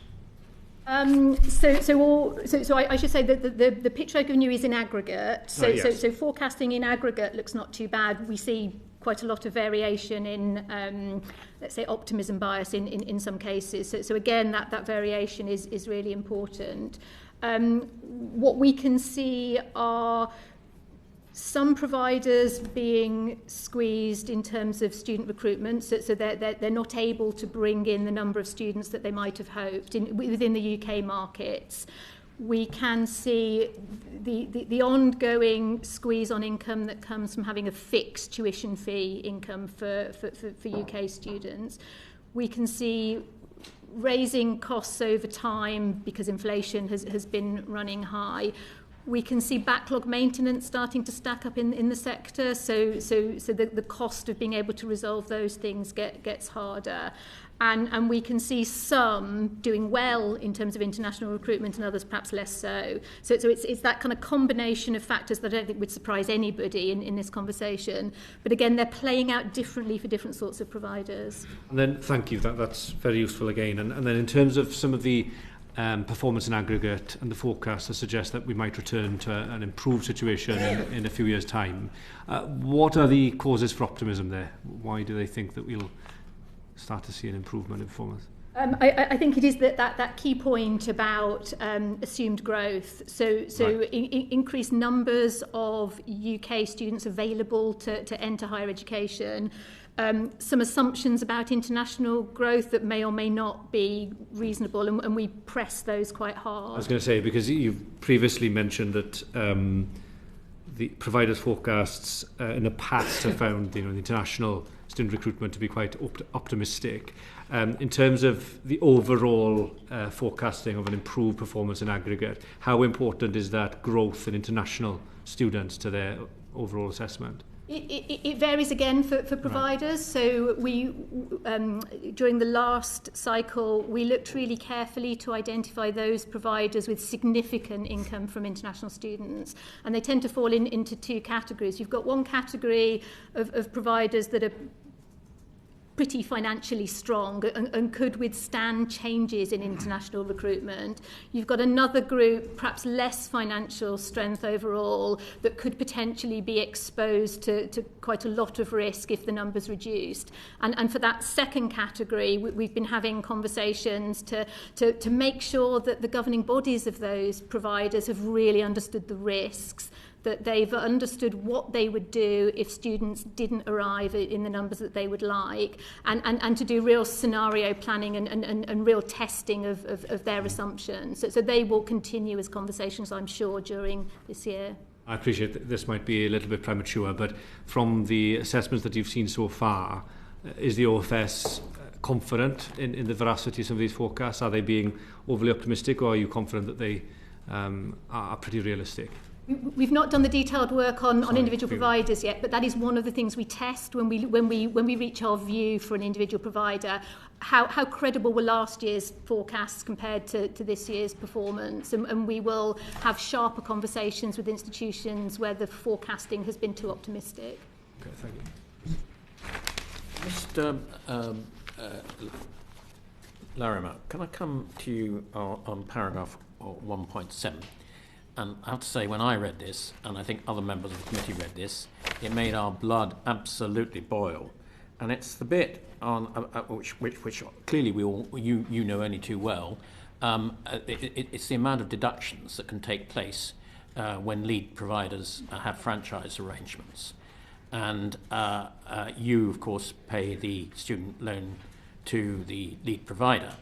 So I should say that the picture I've given you is in aggregate. So forecasting in aggregate looks not too bad. We see quite a lot of variation in, let's say, optimism bias in some cases. So again, that variation is really important. What we can see are some providers being squeezed in terms of student recruitment, so they're not able to bring in the number of students that they might have hoped within the UK markets. We can see the ongoing squeeze on income that comes from having a fixed tuition fee income for UK students. We can see raising costs over time because inflation has been running high. We can see backlog maintenance starting to stack up in the sector, so the cost of being able to resolve those things gets harder. And we can see some doing well in terms of international recruitment and others perhaps less so. So it's that kind of combination of factors that I don't think would surprise anybody in this conversation. But again, they're playing out differently for different sorts of providers. And then, thank you, that's very useful again. And then in terms of some of the performance in aggregate and the forecast that suggest that we might return to an improved situation in a few years' time, what are the causes for optimism there? Why do they think that we'll start to see an improvement in performance? I think it is that key point about assumed growth. So right. Increased numbers of UK students available to enter higher education. Some assumptions about international growth that may or may not be reasonable, and we press those quite hard. I was going to say, because you've previously mentioned that the providers' forecasts in the past have found the international student recruitment to be quite optimistic. In terms of the overall forecasting of an improved performance in aggregate, how important is that growth in international students to their overall assessment? It varies again for providers. Right. So we, during the last cycle, we looked really carefully to identify those providers with significant income from international students. And they tend to fall into two categories. You've got one category of providers that are pretty financially strong and could withstand changes in international recruitment. You've got another group, perhaps less financial strength overall, that could potentially be exposed to quite a lot of risk if the numbers reduced. And for that second category, we've been having conversations to make sure that the governing bodies of those providers have really understood the risks, that they've understood what they would do if students didn't arrive in the numbers that they would like, and to do real scenario planning and real testing of their assumptions. So they will continue as conversations, I'm sure, during this year. I appreciate that this might be a little bit premature, but from the assessments that you've seen so far, is the OFS confident in the veracity of some of these forecasts? Are they being overly optimistic, or are you confident that they are pretty realistic? We've not done the detailed work on individual providers yet, but that is one of the things we test when we reach our view for an individual provider. How credible were last year's forecasts compared to this year's performance? And we will have sharper conversations with institutions where the forecasting has been too optimistic. Okay, thank you. Mr. Larmer, can I come to you on paragraph 1.7? And I have to say, when I read this, and I think other members of the committee read this, it made our blood absolutely boil. And it's the bit on which clearly you know only too well. It's the amount of deductions that can take place when lead providers have franchise arrangements. And you, of course, pay the student loan to the lead provider.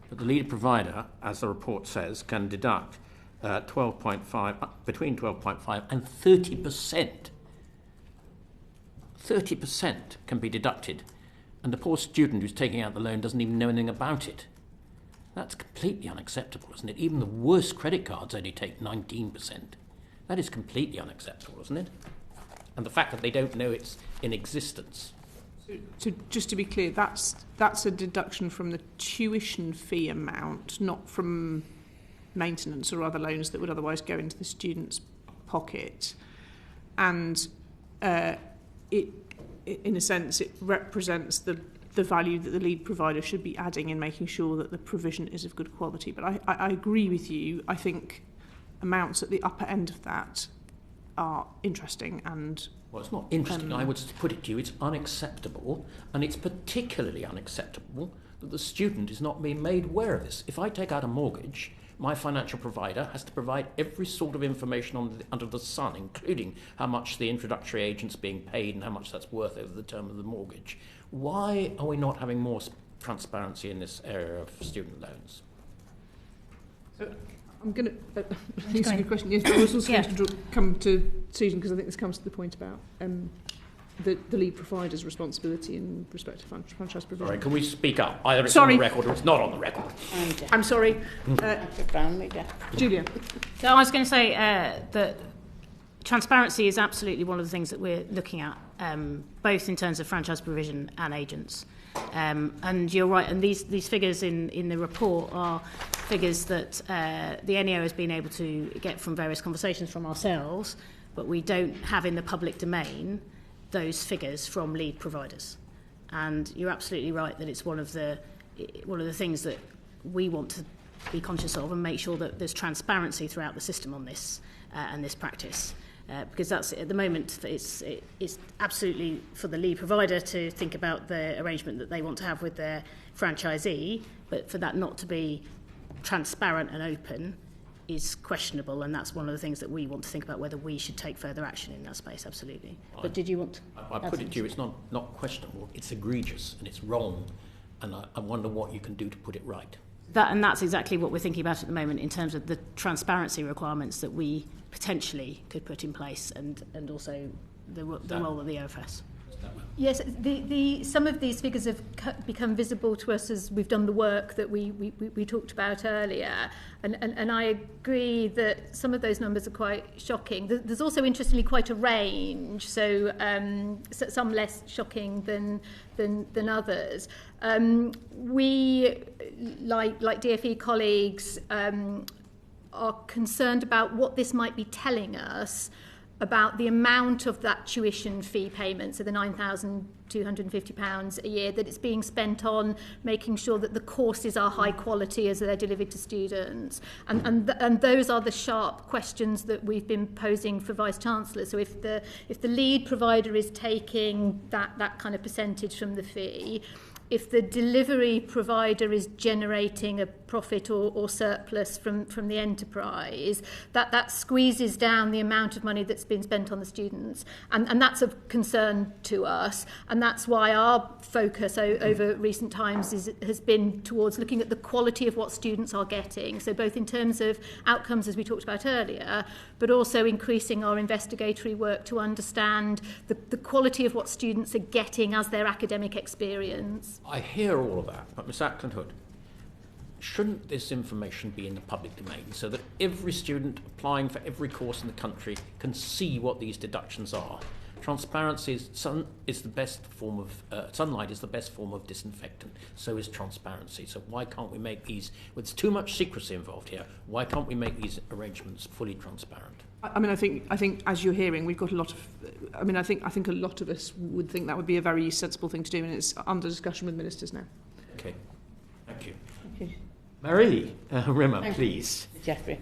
But the lead provider, as the report says, can deduct 12.5, between 12.5 and 30%. 30% can be deducted, and the poor student who's taking out the loan doesn't even know anything about it. That's completely unacceptable, isn't it? Even the worst credit cards only take 19%. That is completely unacceptable, isn't it? And the fact that they don't know it's in existence. So just to be clear, that's a deduction from the tuition fee amount, not from maintenance or other loans that would otherwise go into the student's pocket. And it, in a sense, it represents the value that the lead provider should be adding in making sure that the provision is of good quality. But I agree with you. I think amounts at the upper end of that are interesting and... Well, it's not interesting. I would put it to you, it's unacceptable, and it's particularly unacceptable that the student is not being made aware of this. If I take out a mortgage, my financial provider has to provide every sort of information under the sun, including how much the introductory agent's being paid and how much that's worth over the term of the mortgage. Why are we not having more transparency in this area of student loans? So I'm going to... I think it's a good question. Yes, but I was also going to come to Susan, because I think this comes to the point about the lead provider's responsibility in respect to franchise provision. Sorry, can we speak up? Either it's on the record or it's not on the record. I'm sorry. Julia. So I was going to say that transparency is absolutely one of the things that we're looking at, both in terms of franchise provision and agents. And you're right, and these figures in the report are figures that the NEO has been able to get from various conversations from ourselves, but we don't have in the public domain those figures from lead providers. And you're absolutely right that it's one of the things that we want to be conscious of and make sure that there's transparency throughout the system on this and this practice. Because that's at the moment it's absolutely for the lead provider to think about the arrangement that they want to have with their franchisee, but for that not to be transparent and open is questionable, and that's one of the things that we want to think about, whether we should take further action in that space. Absolutely. But did you want to I put it to you, it's not questionable, it's egregious and it's wrong, and I wonder what you can do to put it right. That's exactly what we're thinking about at the moment in terms of the transparency requirements that we potentially could put in place, and also the role of the OFS. Yes, some of these figures have become visible to us as we've done the work that we talked about earlier, and I agree that some of those numbers are quite shocking. There's also, interestingly, quite a range, so some less shocking than others. We, like DFE colleagues, are concerned about what this might be telling us about the amount of that tuition fee payment, so the £9,250 a year, that it's being spent on making sure that the courses are high quality as they're delivered to students. And those are the sharp questions that we've been posing for Vice-Chancellor. So if the lead provider is taking that kind of percentage from the fee, if the delivery provider is generating a profit or surplus from the enterprise, that squeezes down the amount of money that's been spent on the students. And that's of concern to us. And that's why our focus over recent times has been towards looking at the quality of what students are getting. So both in terms of outcomes, as we talked about earlier, but also increasing our investigatory work to understand the quality of what students are getting as their academic experience. I hear all of that, but Ms Acland-Hood, shouldn't this information be in the public domain so that every student applying for every course in the country can see what these deductions are? Transparency is the best form of sunlight is the best form of disinfectant. So is transparency. So why can't we make these? With too much secrecy involved here, why can't we make these arrangements fully transparent? I mean, I think as you're hearing, we've got a lot of. I mean, I think a lot of us would think that would be a very sensible thing to do, and it's under discussion with ministers now. Okay, thank you. Thank you. Mary Rimmer, please. Jeffrey.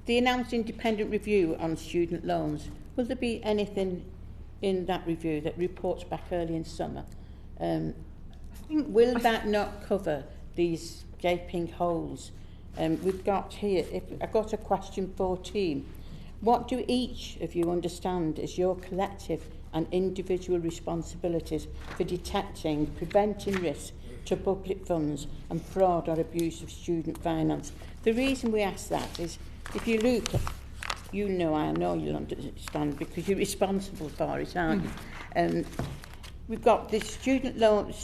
The announced independent review on student loans, will there be anything in that review that reports back early in summer? Will that not cover these gaping holes? We've got here, I've got a question 14. What do each of you understand as your collective and individual responsibilities for detecting, preventing risk to public funds and fraud or abuse of student finance? The reason we ask that is, if you look, I know you'll understand because you're responsible for it, aren't you? We've got this student loan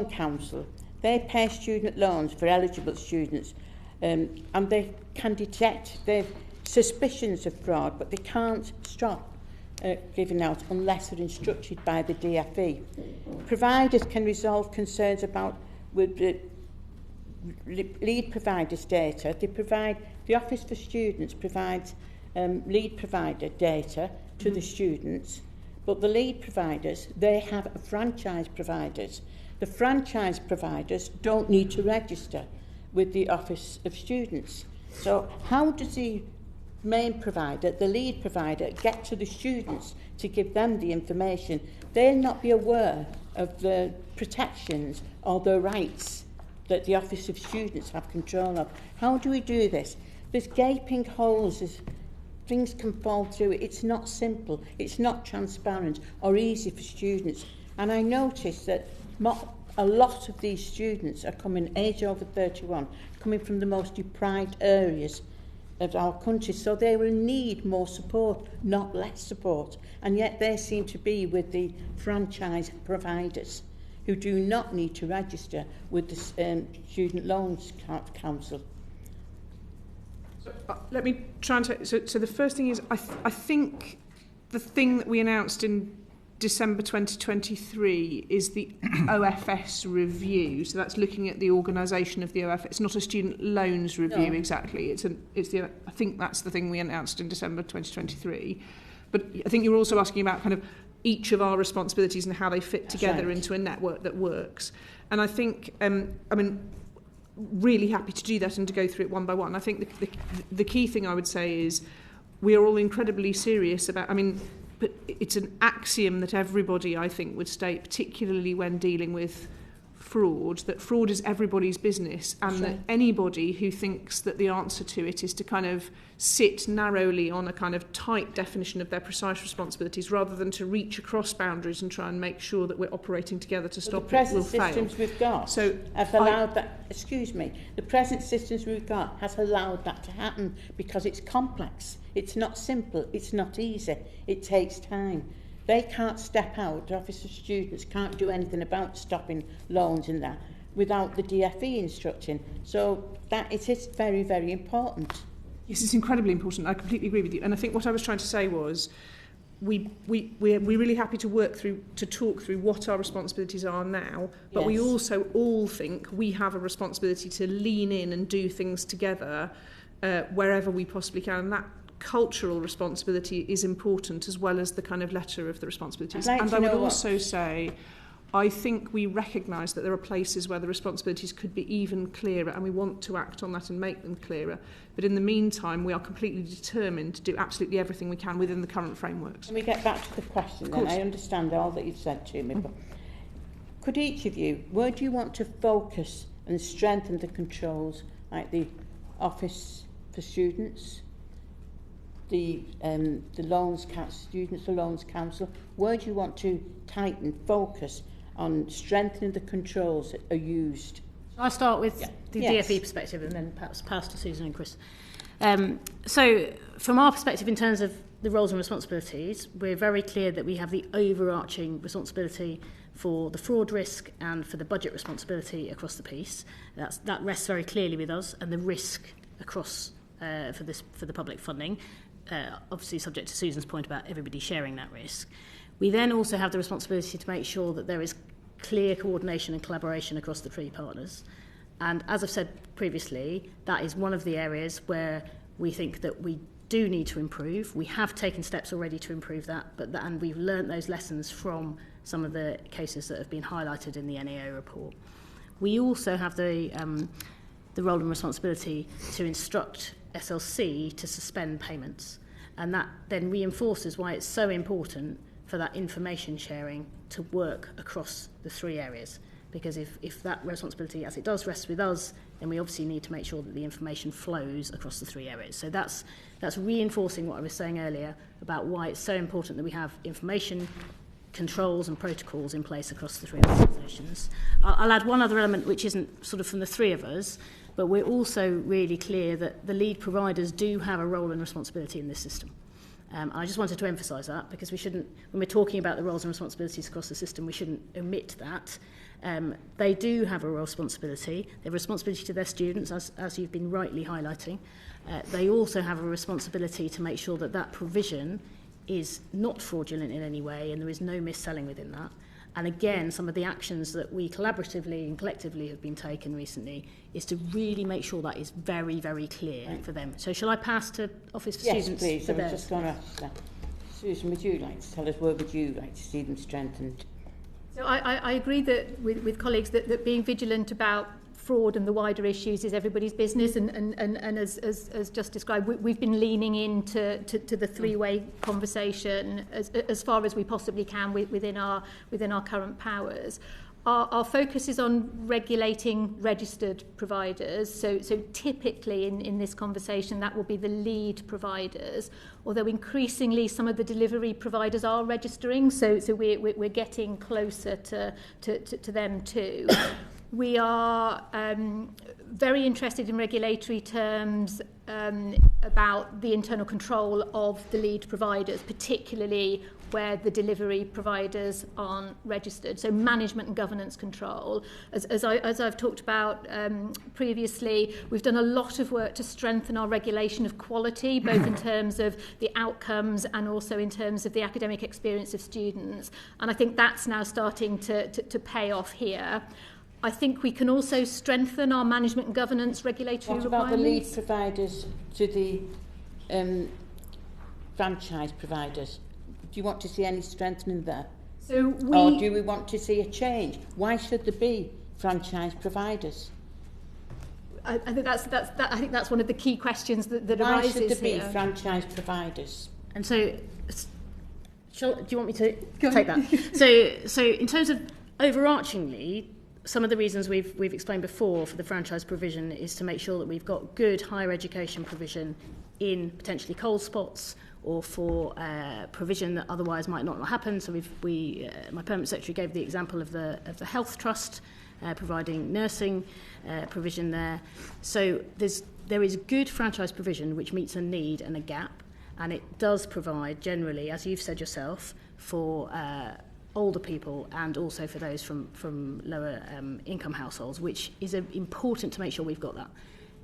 council. They pay student loans for eligible students, and they can detect their suspicions of fraud, but they can't stop giving out unless they're instructed by the DFE. Providers can resolve concerns with the lead providers' data. The Office for Students provides lead provider data to the students, but the lead providers, they have franchise providers. The franchise providers don't need to register with the Office of Students. So how does the main provider, the lead provider, get to the students to give them the information? They'll not be aware of the protections or the rights that the Office of Students have control of. How do we do this? There's gaping holes, things can fall through. It's not simple, it's not transparent or easy for students. And I noticed that a lot of these students are coming, age over 31, coming from the most deprived areas of our country, so they will need more support, not less support. And yet they seem to be with the franchise providers who do not need to register with the Student Loans Council. Let me try and take... So the first thing is, I think the thing that we announced in December 2023 is the OFS review. So that's looking at the organisation of the OFS. It's not a student loans review exactly. I think that's the thing we announced in December 2023. But I think you're also asking about kind of each of our responsibilities and how they fit together into a network that works. And I think, really happy to do that and to go through it one by one. I think the key thing I would say is we are all incredibly serious about, but it's an axiom that everybody, I think, would state, particularly when dealing with fraud, that fraud is everybody's business, and that anybody who thinks that the answer to it is to kind of sit narrowly on a kind of tight definition of their precise responsibilities rather than to reach across boundaries and try and make sure that we're operating together to stop it will fail. The present systems we've got have allowed that, the present systems we've got has allowed that to happen because it's complex, it's not simple, it's not easy, it takes time. They can't step out. The Office of Students can't do anything about stopping loans and that without the DFE instruction. So that it is very, very important. Yes, it's incredibly important. I completely agree with you. And I think what I was trying to say was we're really happy to talk through what our responsibilities are now, but we also all think we have a responsibility to lean in and do things together wherever we possibly can. And that cultural responsibility is important as well as the kind of letter of the responsibilities. And I would also say, I think we recognise that there are places where the responsibilities could be even clearer, and we want to act on that and make them clearer. But in the meantime, we are completely determined to do absolutely everything we can within the current frameworks. Can we get back to the question then? I understand all that you've said to me, but could each of you, where do you want to focus and strengthen the controls, like the Office for Students, the Loans Students, the Loans Council? Where do you want to tighten, focus on strengthening the controls that are used? I'll start with the DFE perspective and then perhaps pass to Susan and Chris. So from our perspective in terms of the roles and responsibilities, we're very clear that we have the overarching responsibility for the fraud risk and for the budget responsibility across the piece. That rests very clearly with us, and the risk across for the public funding, obviously subject to Susan's point about everybody sharing that risk. We then also have the responsibility to make sure that there is clear coordination and collaboration across the three partners. And as I've said previously, that is one of the areas where we think that we do need to improve. We have taken steps already to improve that, and we've learnt those lessons from some of the cases that have been highlighted in the NAO report. We also have the role and responsibility to instruct SLC to suspend payments, and that then reinforces why it's so important for that information sharing to work across the three areas. Because if that responsibility, as it does, rests with us, then we obviously need to make sure that the information flows across the three areas. So that's reinforcing what I was saying earlier about why it's so important that we have information, controls and protocols in place across the three organisations. I'll add one other element which isn't sort of from the three of us, but we're also really clear that the lead providers do have a role and responsibility in this system. I just wanted to emphasise that, because we shouldn't, when we're talking about the roles and responsibilities across the system, we shouldn't omit that. They do have a responsibility. They have a responsibility to their students, as you've been rightly highlighting. They also have a responsibility to make sure that that provision is not fraudulent in any way and there is no mis-selling within that. And again, some of the actions that we collaboratively and collectively have been taken recently is to really make sure that is very, very clear for them. So shall I pass to Office for Students? Yes, please. I was just going to ask that. Susan, would you like to tell us where would you like to see them strengthened? So I agree that with colleagues that being vigilant about fraud and the wider issues is everybody's business, and as just described, we've been leaning into the three-way conversation as far as we possibly can within our current powers. Our focus is on regulating registered providers, so typically in this conversation that will be the lead providers, although increasingly some of the delivery providers are registering, so we're getting closer to them too. We are very interested in regulatory terms about the internal control of the lead providers, particularly where the delivery providers aren't registered. So management and governance control. As I've talked about previously, we've done a lot of work to strengthen our regulation of quality, both in terms of the outcomes and also in terms of the academic experience of students. And I think that's now starting to pay off here. I think we can also strengthen our management and governance regulatory requirements. What about the lead providers to the franchise providers? Do you want to see any strengthening there? Or do we want to see a change? Why should there be franchise providaders? I think that's one of the key questions that Why arises here. should there be franchise providers? And so, do you want me to take that? So in terms of overarchingly, some of the reasons we've explained before for the franchise provision is to make sure that we've got good higher education provision in potentially cold spots or for provision that otherwise might not happen. So my permanent secretary gave the example of the health trust providing nursing provision there. So there is good franchise provision which meets a need and a gap, and it does provide generally, as you've said yourself, for older people and also for those from lower income households, which is important to make sure we've got that.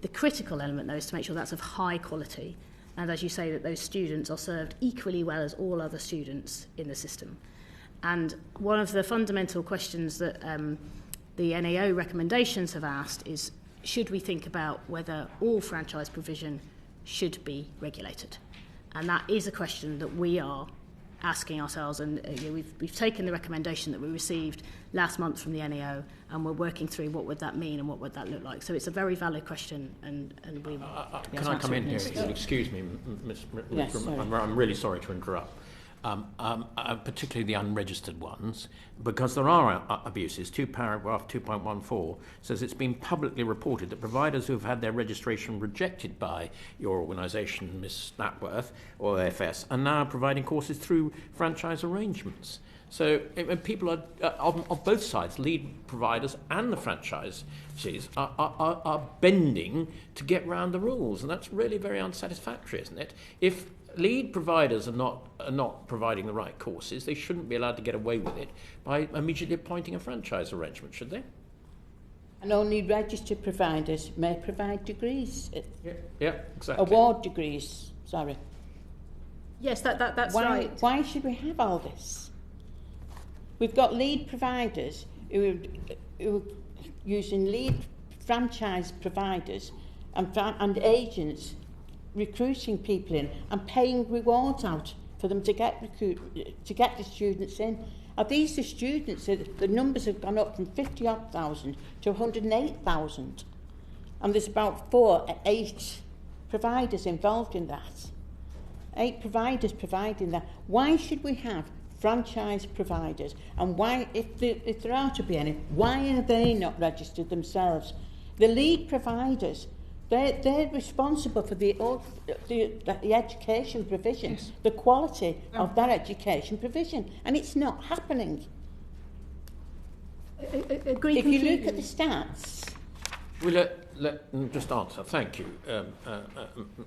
The critical element, though, is to make sure that's of high quality, and as you say, that those students are served equally well as all other students in the system. And one of the fundamental questions that the NAO recommendations have asked is, should we think about whether all franchise provision should be regulated? And that is a question that we are asking ourselves, and we've taken the recommendation that we received last month from the NAO, and we're working through what would that mean and what would that look like. So it's a very valid question, and we... Can I come in here? Excuse me, Ms. Yes, I'm really sorry to interrupt. Particularly the unregistered ones, because there are abuses. Paragraph 2.14 says it's been publicly reported that providers who have had their registration rejected by your organisation, Ms. Lapworth, or AFS, are now providing courses through franchise arrangements. So people are on both sides, lead providers and the franchisees, are bending to get round the rules, and that's really very unsatisfactory, isn't it? If lead providers are not providing the right courses, they shouldn't be allowed to get away with it by immediately appointing a franchise arrangement, should they? And only registered providers may provide degrees. Yeah, exactly. Award degrees, sorry. Yes, that's right. Why should we have all this? We've got lead providers who are using lead franchise providers and agents recruiting people in and paying rewards out for them to get the students in. Are these the students? The numbers have gone up from 50,000 to 108,000, and there's about 8 providers involved in that. 8 providers providing that. Why should we have franchise providers? And why, if there are to be any, why are they not registered themselves? The lead providers, they're responsible for the education provision, yes, the quality of that education provision, and it's not happening. Agree if completely. You look at the stats... We'll let just answer. Thank you,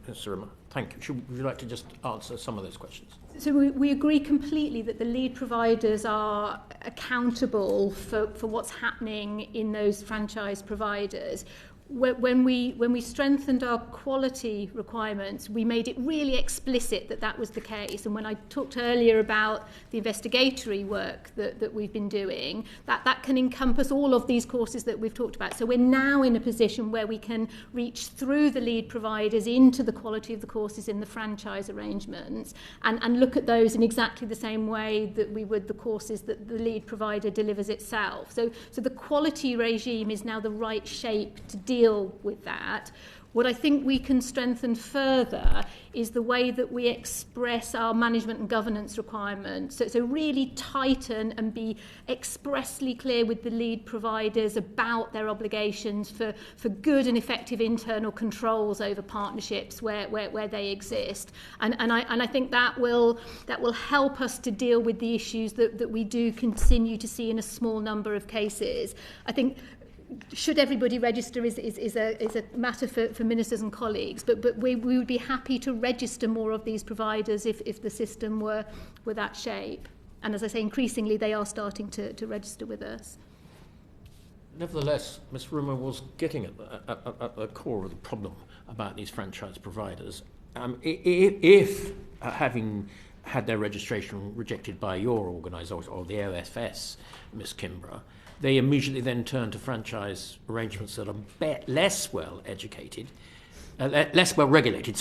Mr. Rimmer. Thank you. Would you like to just answer some of those questions? So we agree completely that the lead providers are accountable for what's happening in those franchise providers. When we strengthened our quality requirements, we made it really explicit that was the case. And when I talked earlier about the investigatory work that we've been doing, that can encompass all of these courses that we've talked about. So we're now in a position where we can reach through the lead providers into the quality of the courses in the franchise arrangements and look at those in exactly the same way that we would the courses that the lead provider delivers itself. So the quality regime is now the right shape to deal with that. What I think we can strengthen further is the way that we express our management and governance requirements. So really tighten and be expressly clear with the lead providers about their obligations for good and effective internal controls over partnerships where they exist. And I think that will help us to deal with the issues that we do continue to see in a small number of cases. I think should everybody register is a matter for ministers and colleagues, but we would be happy to register more of these providers if the system were that shape. And as I say, increasingly they are starting to register with us. Nevertheless, Ms. Rimmer was getting at the core of the problem about these franchise providers. If having had their registration rejected by your organisation or the OFS, Ms. Kinniburgh, they immediately then turn to franchise arrangements that are less well educated, less well regulated,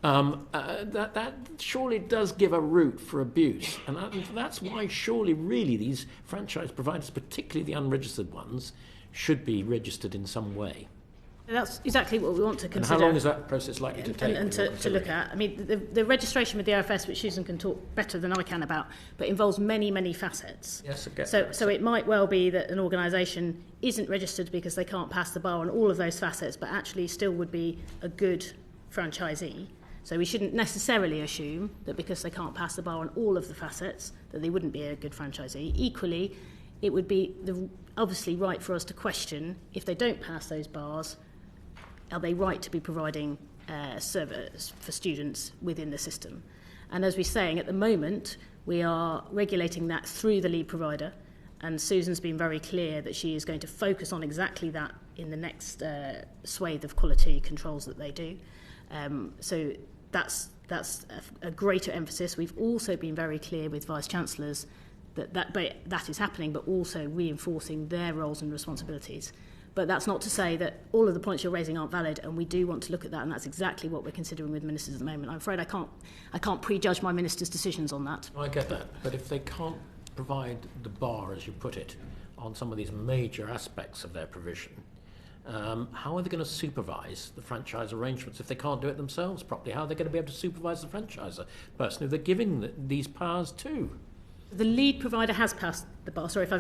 that surely does give a route for abuse. And that's why surely really these franchise providers, particularly the unregistered ones, should be registered in some way. That's exactly what we want to consider. And how long is that process likely to take? And to look at. I mean, the registration with the OFS, which Susan can talk better than I can about, but involves many, many facets. Yes, I get that. So it might well be that an organisation isn't registered because they can't pass the bar on all of those facets, but actually still would be a good franchisee. So we shouldn't necessarily assume that because they can't pass the bar on all of the facets, that they wouldn't be a good franchisee. Equally, it would be obviously right for us to question if they don't pass those bars, are they right to be providing service for students within the system? And as we're saying, at the moment, We are regulating that through the lead provider, and Susan's been very clear that she is going to focus on exactly that in the next swathe of quality controls that they do. So that's a greater emphasis. We've also been very clear with Vice-Chancellors that is happening, but also reinforcing their roles and responsibilities. But that's not to say that all of the points you're raising aren't valid, and we do want to look at that, and that's exactly what we're considering with ministers at the moment. I'm afraid I can't prejudge my ministers' decisions on that. I get that, but if they can't provide the bar, as you put it, on some of these major aspects of their provision, how are they going to supervise the franchise arrangements if they can't do it themselves properly? How are they going to be able to supervise the franchiser person who they're giving these powers to? The lead provider has passed the bar. Sorry if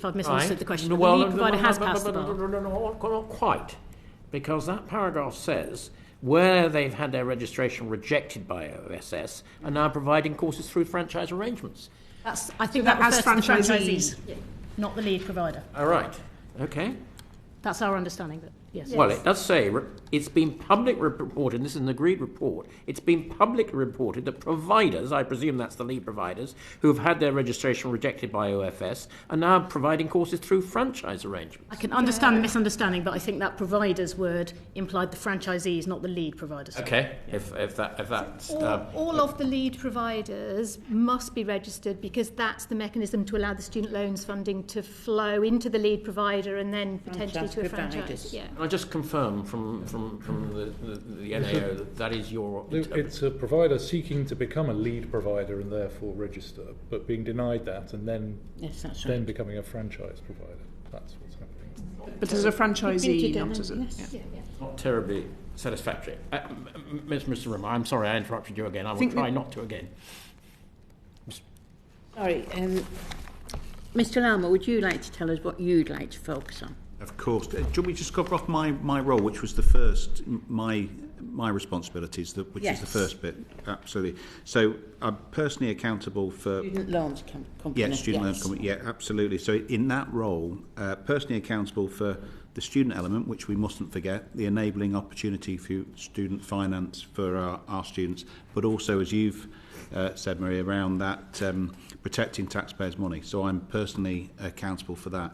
I've misunderstood the question. Well, the lead provider has passed the bar. No, not quite, because that paragraph says where they've had their registration rejected by OSS are now providing courses through franchise arrangements. I think that refers to the franchisees, not the lead provider. All right. Okay. That's our understanding. But yes. Well, it does say it's been publicly reported, and this is an agreed report, it's been publicly reported that providers, I presume that's the lead providers, who have had their registration rejected by OFS are now providing courses through franchise arrangements. I can understand the misunderstanding, but I think that providers word implied the franchisees, not the lead providers. Okay, if that's... All of the lead providers must be registered, because that's the mechanism to allow the student loans funding to flow into the lead provider and then potentially to a franchise. Yeah. Can I just confirm from the NAO that is your... It's a provider seeking to become a lead provider and therefore register, but being denied that and then becoming a franchise provider. That's what's happening. But as a franchisee, not as a... Yes. Yeah. Not terribly satisfactory. Mr. Rimmer, I'm sorry I interrupted you again. I will try not to again. Sorry, Mr. Larmer, would you like to tell us what you'd like to focus on? Of course. Do you want me to just cover off my role, which was the first, my responsibilities, which is the first bit? Absolutely. So I'm personally accountable for... Student Loans Company. Yeah, Student Loans Company. Yeah, absolutely. So in that role, personally accountable for the student element, which we mustn't forget, the enabling opportunity for student finance for our students, but also, as you've said, Marie, around that protecting taxpayers' money. So I'm personally accountable for that.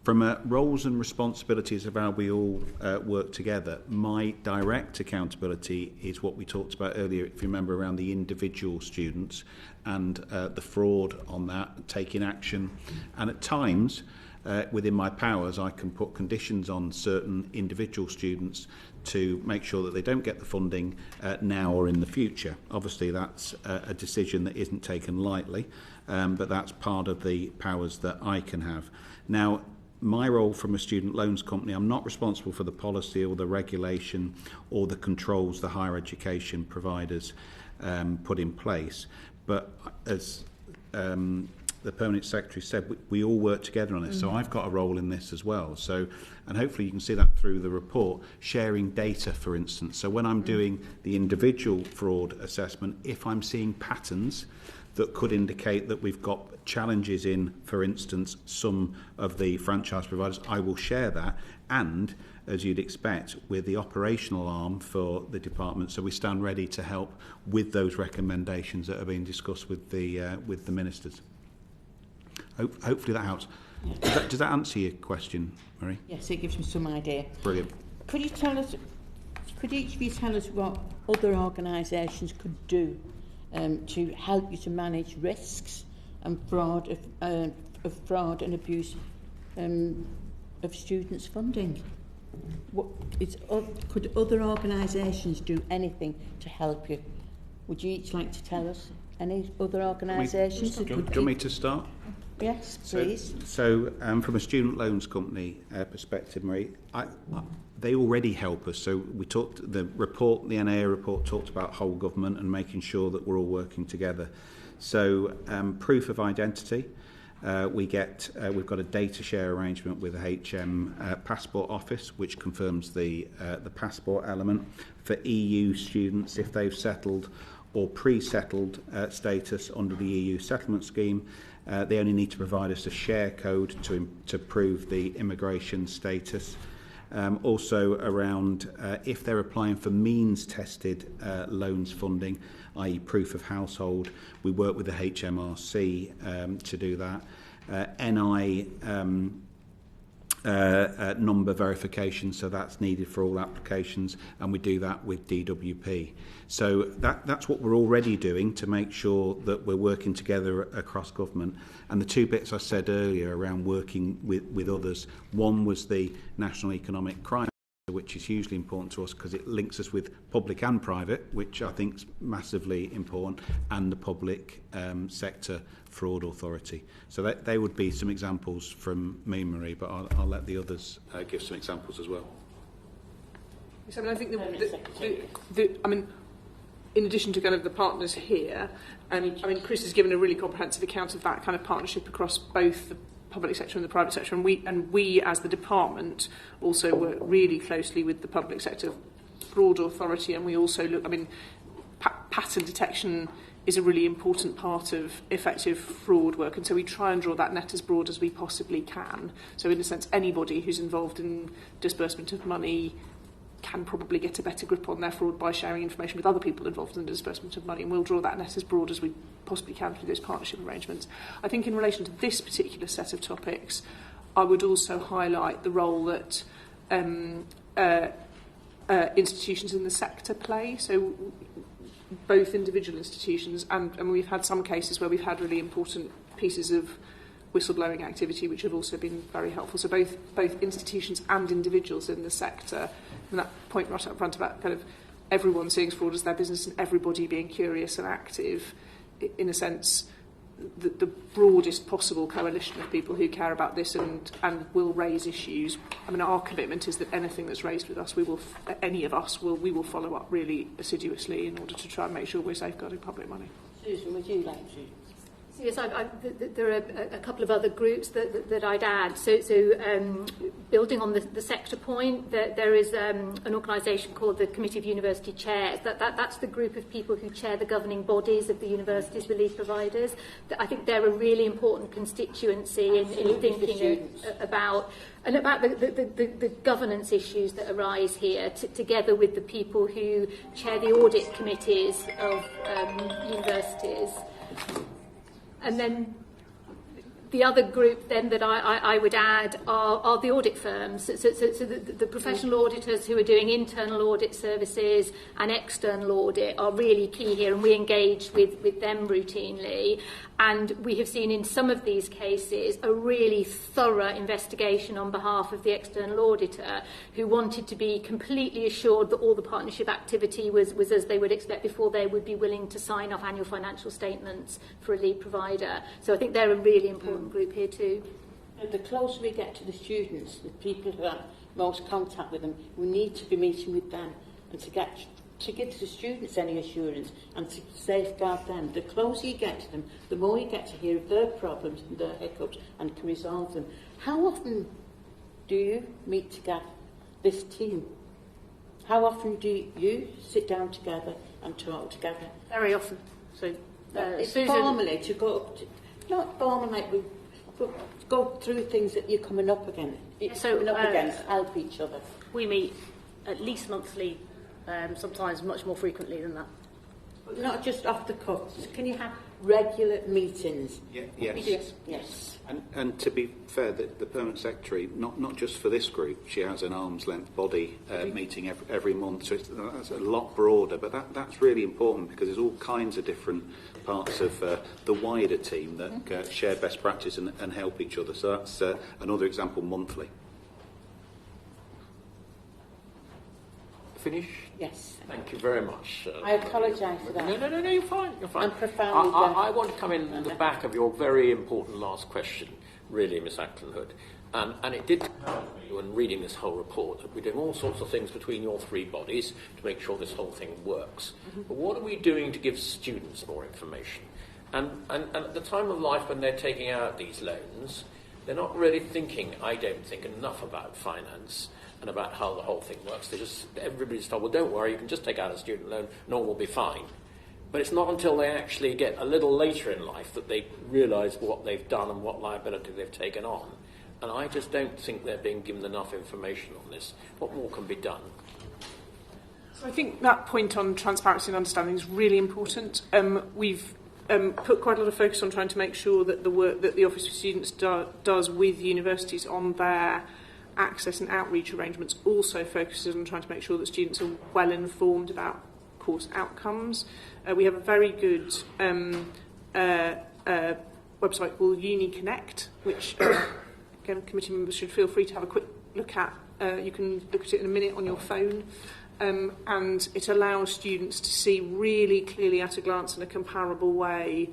From roles and responsibilities of how we all work together, my direct accountability is what we talked about earlier, if you remember, around the individual students and the fraud on that, taking action. And at times, within my powers, I can put conditions on certain individual students to make sure that they don't get the funding now or in the future. Obviously, that's a decision that isn't taken lightly, but that's part of the powers that I can have. Now, my role from a student loans company, I'm not responsible for the policy or the regulation or the controls the higher education providers put in place. But as the Permanent Secretary said, we all work together on this. So I've got a role in this as well. So, and hopefully you can see that through the report, sharing data, for instance. So when I'm doing the individual fraud assessment, if I'm seeing patterns that could indicate that we've got challenges in, for instance, some of the franchise providers, I will share that. And, as you'd expect, with the operational arm for the department, so we stand ready to help with those recommendations that are being discussed with the ministers. Hopefully that helps. Does that answer your question, Marie? Yes, it gives me some idea. Brilliant. Could each of you tell us what other organisations could do to help you to manage risks and fraud of fraud and abuse of students' funding? Could other organisations do anything to help you? Would you each like to tell us any other organisations? Do you want me to start? Yes, please. So from a student loans company perspective, Marie, they already help us. So we talked, the NAA report talked about whole government and making sure that we're all working together. So proof of identity, we've got a data share arrangement with the HM Passport Office, which confirms the passport element. For EU students, if they've settled or pre-settled status under the EU settlement scheme, they only need to provide us a share code to prove the immigration status. Also around if they're applying for means-tested loans funding, i.e. proof of household, we work with the HMRC to do that. NI number verification, so that's needed for all applications, and we do that with DWP. So that's what we're already doing to make sure that we're working together across government. And the two bits I said earlier around working with others, one was the National Economic Crime, which is hugely important to us because it links us with public and private, which I think is massively important, and the public sector fraud authority. So they would be some examples from me, Marie, but I'll let the others give some examples as well. Yes, I mean, I think in addition to kind of the partners here, Chris has given a really comprehensive account of that kind of partnership across both the public sector and the private sector, and we as the department also work really closely with the public sector fraud authority, and we also look, pattern detection is a really important part of effective fraud work, and so we try and draw that net as broad as we possibly can. So in a sense, anybody who's involved in disbursement of money can probably get a better grip on their fraud by sharing information with other people involved in the disbursement of money, and we'll draw that net as broad as we possibly can through those partnership arrangements. I think in relation to this particular set of topics, I would also highlight the role that institutions in the sector play. So both individual institutions, and we've had some cases where we've had really important pieces of whistleblowing activity which have also been very helpful. So both institutions and individuals in the sector, and that point right up front about kind of everyone seeing fraud as their business and everybody being curious and active, in a sense, the broadest possible coalition of people who care about this and will raise issues. Our commitment is that anything that's raised with us, we will follow up really assiduously in order to try and make sure we're safeguarding public money. Susan, would you like to? Yes, there are a couple of other groups that I'd add. So building on the sector point, there is an organisation called the Committee of University Chairs. That's the group of people who chair the governing bodies of the universities' relief providers. I think they're a really important constituency in thinking about the governance issues that arise here, together with the people who chair the audit committees of universities. And then the other group then that I would add are the audit firms. So the professional auditors who are doing internal audit services and external audit are really key here, and we engage with them routinely. And we have seen in some of these cases a really thorough investigation on behalf of the external auditor, who wanted to be completely assured that all the partnership activity was as they would expect before they would be willing to sign off annual financial statements for a lead provider. So I think they're a really important group here too. The closer we get to the students, the people who have most contact with them, we need to be meeting with them and to give the students any assurance and to safeguard them. The closer you get to them, the more you get to hear of their problems and their hiccups and can resolve them. How often do you meet together, this team? How often do you sit down together and talk together? Very often. So it's Susan, formally to go up to, not formally like we go through things that you're coming up against. Help each other. We meet at least monthly, sometimes much more frequently than that. But not just off the cuff. Can you have regular meetings? Yes. And to be fair, the Permanent Secretary, not just for this group, she has an arm's length body meeting every month, so that's a lot broader, but that's really important because there's all kinds of different parts of the wider team that share best practice and help each other. So that's another example, monthly. Finish? Yes. Thank you very much. I apologise for that. No, you're fine. You're fine. I'm profoundly I want to come in the back of your very important last question, really, Miss Acland-Hood. And it did come to me when reading this whole report that we're doing all sorts of things between your three bodies to make sure this whole thing works. Mm-hmm. But what are we doing to give students more information? And at the time of life when they're taking out these loans, they're not really thinking, I don't think, enough about finance and about how the whole thing works. Everybody's told, well, don't worry, you can just take out a student loan and all will be fine. But it's not until they actually get a little later in life that they realise what they've done and what liability they've taken on. and I just don't think they're being given enough information on this. What more can be done? So I think that point on transparency and understanding is really important. We've put quite a lot of focus on trying to make sure that the work that the Office for Students does with universities on their access and outreach arrangements also focuses on trying to make sure that students are well informed about course outcomes. We have a very good website called Uni Connect, which again, committee members should feel free to have a quick look at. You can look at it in a minute on your phone. And it allows students to see really clearly at a glance in a comparable way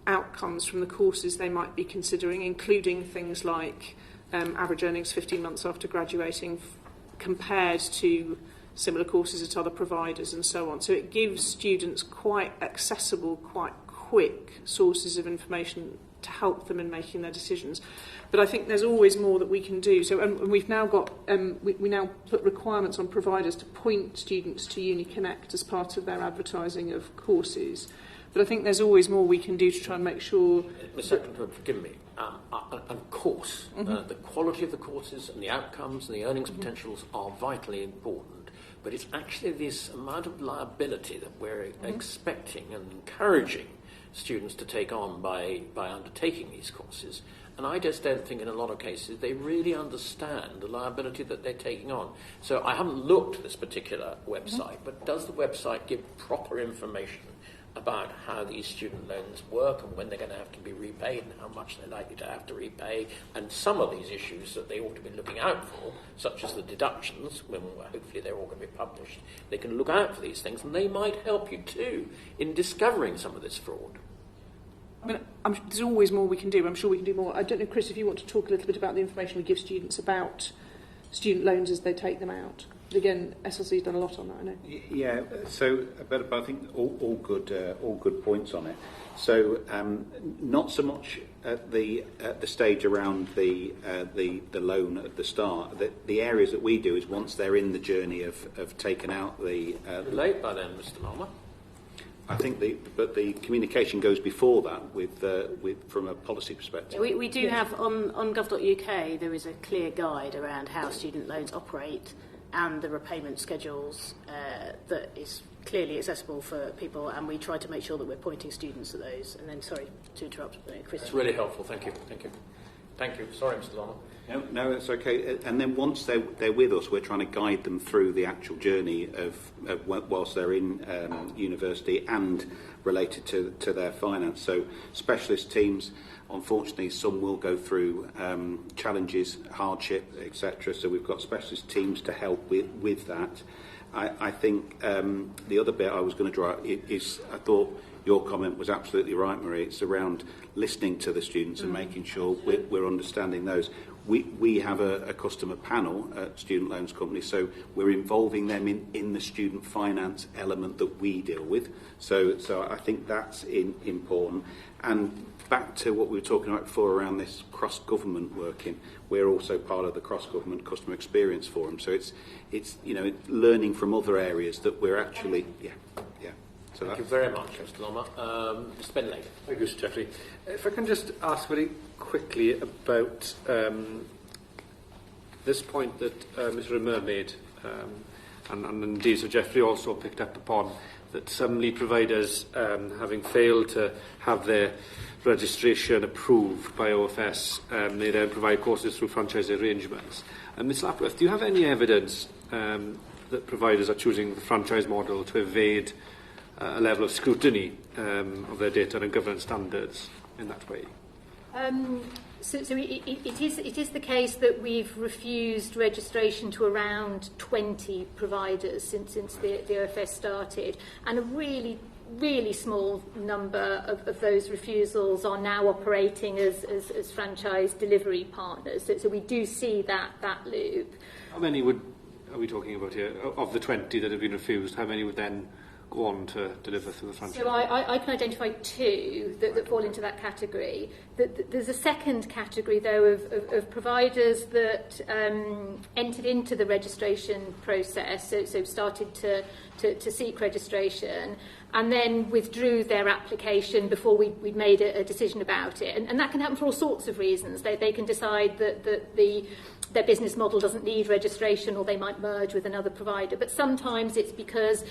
outcomes from the courses they might be considering, including things like average earnings 15 months after graduating compared to similar courses at other providers and so on. So it gives students quite accessible, quite quick sources of information to help them in making their decisions. But I think there's always more that we can do. So, and we've now got, we now put requirements on providers to point students to Uni Connect as part of their advertising of courses. But I think there's always more we can do to try and make sure... Ms. Acland-Hood, forgive me. Of course, the quality of the courses and the outcomes and the earnings potentials are vitally important. But it's actually this amount of liability that we're expecting and encouraging students to take on by undertaking these courses. And I just don't think in a lot of cases they really understand the liability that they're taking on. So I haven't looked at this particular website, but does the website give proper information about how these student loans work and when they're going to have to be repaid and how much they're likely to have to repay, and some of these issues that they ought to be looking out for, such as the deductions, when hopefully they're all going to be published. They can look out for these things, and they might help you too in discovering some of this fraud. I mean, there's always more we can do. I'm sure we can do more. I don't know, Chris, if you want to talk a little bit about the information we give students about student loans as they take them out. Again, SLC's done a lot on that, I know. Yeah, so but I think all good points on it. So not so much at the stage around the loan at the start. The areas that we do is once they're in the journey of taking out the late by then, Mr. Larmer. I think the communication goes before that with from a policy perspective. We do have on gov.uk there is a clear guide around how student loans operate and the repayment schedules that is clearly accessible for people, and we try to make sure that we're pointing students at those. And then, sorry to interrupt, Chris. That's really helpful. Thank you. Sorry, Mr. Larmer. No, that's okay. And then once they're with us, we're trying to guide them through the actual journey of whilst they're in university and related to their finance. So specialist teams, unfortunately, some will go through challenges, hardship, etc. So we've got specialist teams to help with that. I think the other bit I was going to draw out is I thought your comment was absolutely right, Marie. It's around listening to the students and making sure we're understanding those. We have a customer panel at Student Loans Company, so we're involving them in the student finance element that we deal with. So I think that's important. And back to what we were talking about before around this cross-government working, we're also part of the cross-government customer experience forum. So it's learning from other areas that we're actually So Thank you very much, Mr. Larmer. Mr. Bentley. Thank you, Mr. Jeffrey. If I can just ask very quickly about this point that Mr. Larmer made, and indeed Sir Jeffrey also picked up upon, that some lead providers, having failed to have their registration approved by OFS, may then provide courses through franchise arrangements. Ms. Lapworth, do you have any evidence that providers are choosing the franchise model to evade a level of scrutiny of their data and governance standards in that way? So it is the case that we've refused registration to around 20 providers since the OFS started, and a really small number of those refusals are now operating as franchise delivery partners. So we do see that loop. How many are we talking about here? Of the 20 that have been refused, how many would then go on to deliver through the franchise? So I can identify two that fall into that category. There's a second category, though, of providers that entered into the registration process, so started to seek registration, and then withdrew their application before we'd made a decision about it. And that can happen for all sorts of reasons. They can decide that their business model doesn't need registration, or they might merge with another provider. But sometimes it's because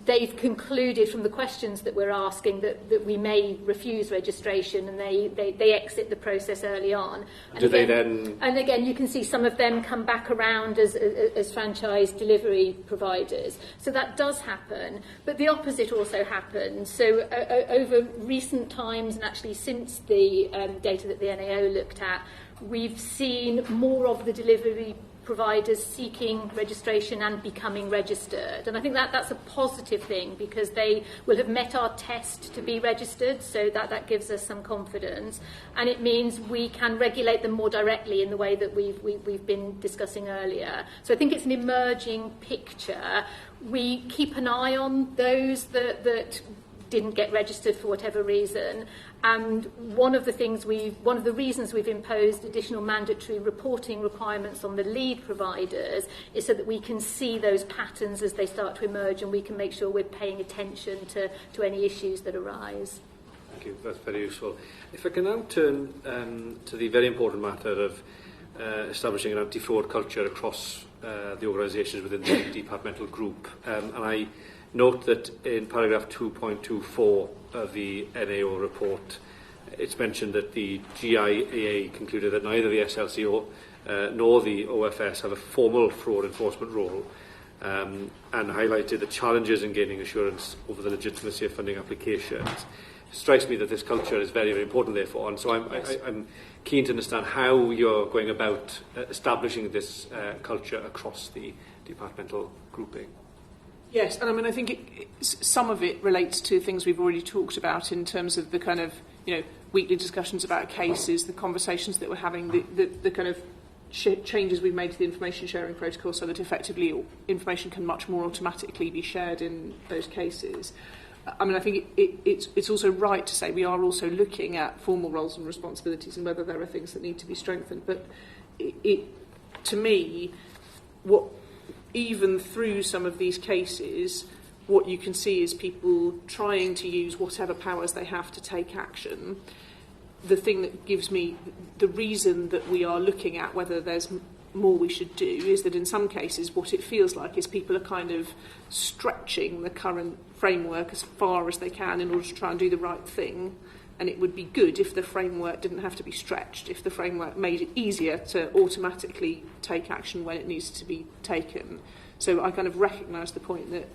they've concluded from the questions that we're asking that we may refuse registration, and they exit the process early on. And do again, they then... And again, you can see some of them come back around as franchise delivery providers. So that does happen, but the opposite also happens. So over recent times, and actually since the data that the NAO looked at, we've seen more of the delivery providers seeking registration and becoming registered. And I think that's a positive thing, because they will have met our test to be registered, so that gives us some confidence. And it means we can regulate them more directly in the way that we've been discussing earlier. So I think it's an emerging picture. We keep an eye on those that didn't get registered for whatever reason. And one of the reasons we've imposed additional mandatory reporting requirements on the lead providers is so that we can see those patterns as they start to emerge, and we can make sure we're paying attention to any issues that arise. Thank you. That's very useful. If I can now turn to the very important matter of establishing an anti-fraud culture across the organisations within the departmental group. And I note that in paragraph 2.24 of the NAO report, it's mentioned that the GIAA concluded that neither the SLC nor the OFS have a formal fraud enforcement role, and highlighted the challenges in gaining assurance over the legitimacy of funding applications. It strikes me that this culture is very, very important, therefore, and so I'm keen to understand how you're going about establishing this culture across the departmental grouping. Yes, and I mean, I think some of it relates to things we've already talked about in terms of the kind of, weekly discussions about cases, the conversations that we're having, the kind of changes we've made to the information sharing protocol so that effectively information can much more automatically be shared in those cases. I mean, I think it's also right to say we are also looking at formal roles and responsibilities and whether there are things that need to be strengthened. But to me, even through some of these cases, what you can see is people trying to use whatever powers they have to take action. The thing that gives me the reason that we are looking at whether there's more we should do is that in some cases what it feels like is people are kind of stretching the current framework as far as they can in order to try and do the right thing. And it would be good if the framework didn't have to be stretched, if the framework made it easier to automatically take action when it needs to be taken. So I kind of recognise the point that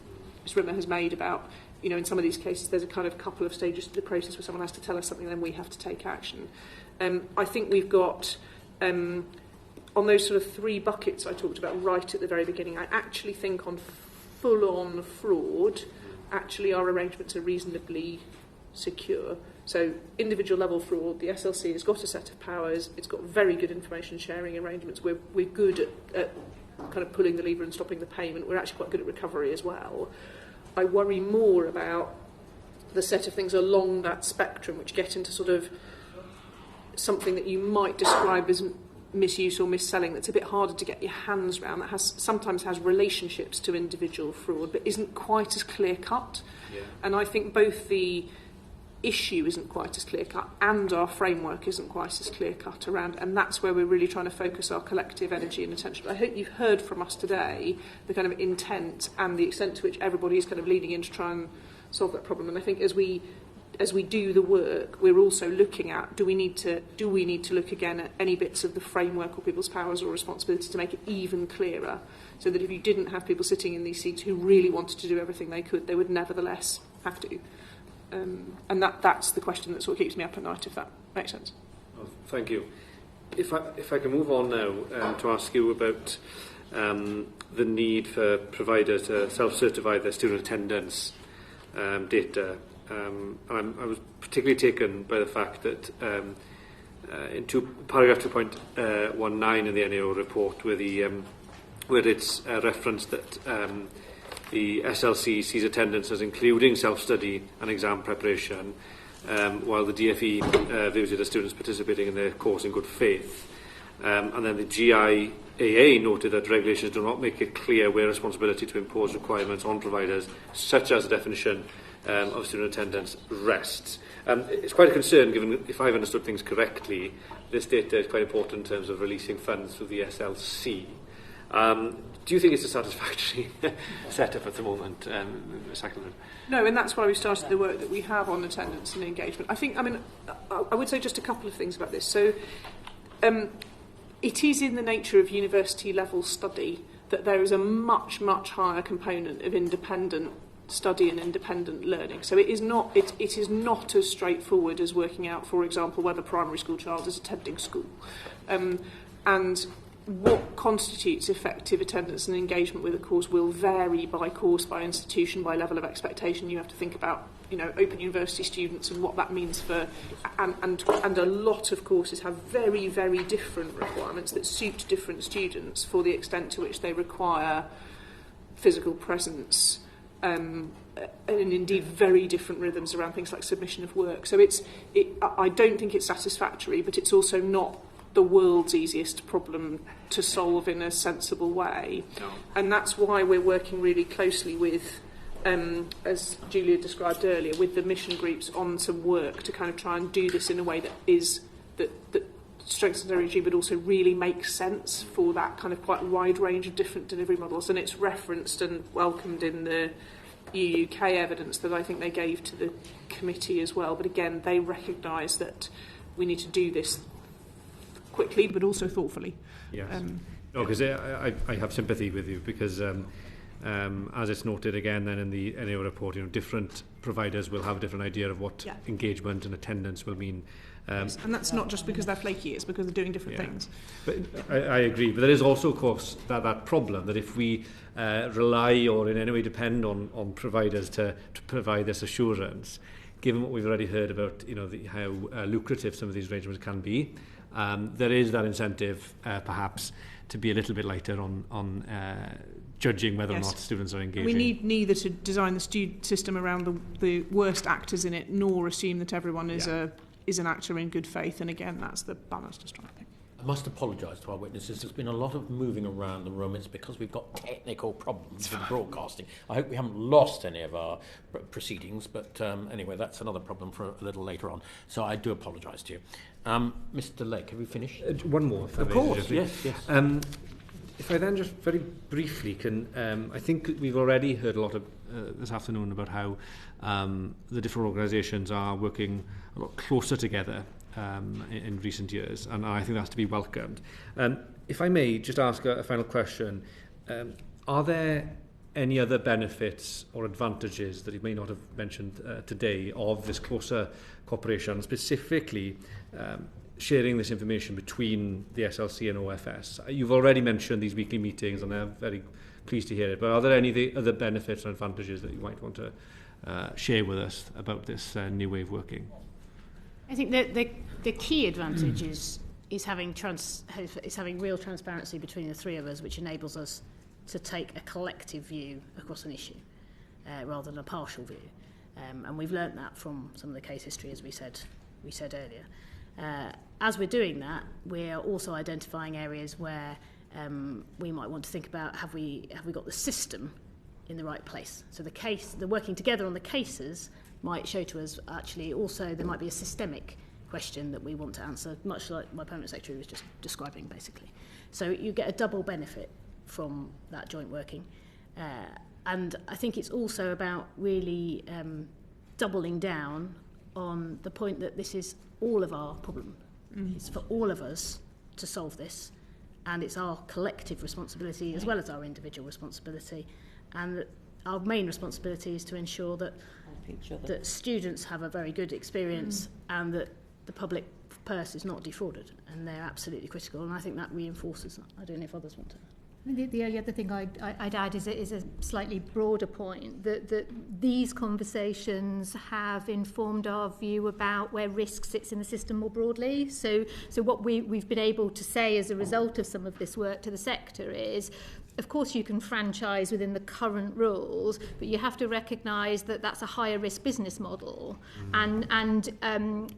Ms. Rimmer has made about, in some of these cases there's a kind of couple of stages to the process where someone has to tell us something and then we have to take action. I think we've got, on those sort of three buckets I talked about right at the very beginning, I actually think on full-on fraud, actually our arrangements are reasonably secure. So individual level fraud, the SLC has got a set of powers, it's got very good information sharing arrangements, we're good at kind of pulling the lever and stopping the payment, we're actually quite good at recovery as well. I worry more about the set of things along that spectrum which get into sort of something that you might describe as misuse or mis-selling that's a bit harder to get your hands around, that sometimes has relationships to individual fraud but isn't quite as clear-cut. Yeah. And I think both the issue isn't quite as clear-cut and our framework isn't quite as clear-cut around, and that's where we're really trying to focus our collective energy and attention. But I hope you've heard from us today the kind of intent and the extent to which everybody is kind of leaning in to try and solve that problem. And I think as we do the work, we're also looking at do we need to look again at any bits of the framework or people's powers or responsibilities to make it even clearer, so that if you didn't have people sitting in these seats who really wanted to do everything they could, they would nevertheless have to. And that's the question that sort of keeps me up at night, if that makes sense. Oh, thank you. If I can move on now to ask you about the need for providers to self-certify their student attendance data. I was particularly taken by the fact that in paragraph 2.19 in the NAO report, where it's referenced that the SLC sees attendance as including self-study and exam preparation, while the DFE views it as students participating in their course in good faith. And then the GIAA noted that regulations do not make it clear where responsibility to impose requirements on providers, such as the definition of student attendance, rests. It's quite a concern, given, if I've understood things correctly, this data is quite important in terms of releasing funds through the SLC. Do you think it's a satisfactory setup at the moment, Ms. Acland-Hood? No, and that's why we started the work that we have on attendance and engagement. I would say just a couple of things about this. So, it is in the nature of university-level study that there is a much, much higher component of independent study and independent learning. So it is not as straightforward as working out, for example, whether a primary school child is attending school. And what constitutes effective attendance and engagement with a course will vary by course, by institution, by level of expectation. You have to think about, Open University students and what that means for, and a lot of courses have very, very different requirements that suit different students for the extent to which they require physical presence, and indeed very different rhythms around things like submission of work. So I don't think it's satisfactory, but it's also not the world's easiest problem to solve in a sensible way. No. And that's why we're working really closely with, as Julia described earlier, with the mission groups on some work to kind of try and do this in a way that strengthens their regime, but also really makes sense for that kind of quite wide range of different delivery models. And it's referenced and welcomed in the EU-UK evidence that I think they gave to the committee as well. But again, they recognise that we need to do this quickly, but also thoughtfully. Yes. No, because I have sympathy with you, because as it's noted again then in the NAO report, different providers will have a different idea of what engagement and attendance will mean. Yes, and that's not just because they're flaky, it's because they're doing different things. But I agree, but there is also, of course, that problem that if we rely or in any way depend on providers to provide this assurance, given what we've already heard about, how lucrative some of these arrangements can be, there is that incentive, perhaps, to be a little bit lighter on judging whether or not students are engaging. We need neither to design the system around the worst actors in it, nor assume that everyone is an actor in good faith. And again, that's the balance to strike. I must apologise to our witnesses. There's been a lot of moving around the room. It's because we've got technical problems with broadcasting. I hope we haven't lost any of our proceedings, but anyway, that's another problem for a little later on. So I do apologise to you. Mr. Lake, have you finished? One more. Of course, yes. If I then just very briefly can, I think we've already heard a lot of this afternoon about how the different organisations are working a lot closer together in recent years, and I think that's to be welcomed. If I may just ask a final question, are there any other benefits or advantages that you may not have mentioned today of this closer cooperation, specifically sharing this information between the SLC and OFS? You've already mentioned these weekly meetings, and I'm very pleased to hear it, but are there any other benefits and advantages that you might want to share with us about this new way of working? I think the key advantage is having real transparency between the three of us, which enables us to take a collective view across an issue rather than a partial view. And we've learnt that from some of the case history, as we said earlier. As we're doing that, we're also identifying areas where we might want to think about have we got the system in the right place. So the working together on the cases might show to us actually also there might be a systemic question that we want to answer, much like my permanent secretary was just describing, basically. So you get a double benefit from that joint working. And I think it's also about really doubling down on the point that this is all of our problem. It's for all of us to solve this, and it's our collective responsibility as well as our individual responsibility. And our main responsibility is to ensure that students have a very good experience and that the public purse is not defrauded, and they're absolutely critical, and I think that reinforces that. I don't know if others want to. The only other thing I'd add is a slightly broader point, that these conversations have informed our view about where risk sits in the system more broadly. So what we've been able to say as a result of some of this work to the sector is of course you can franchise within the current rules, but you have to recognise that that's a higher risk business model. And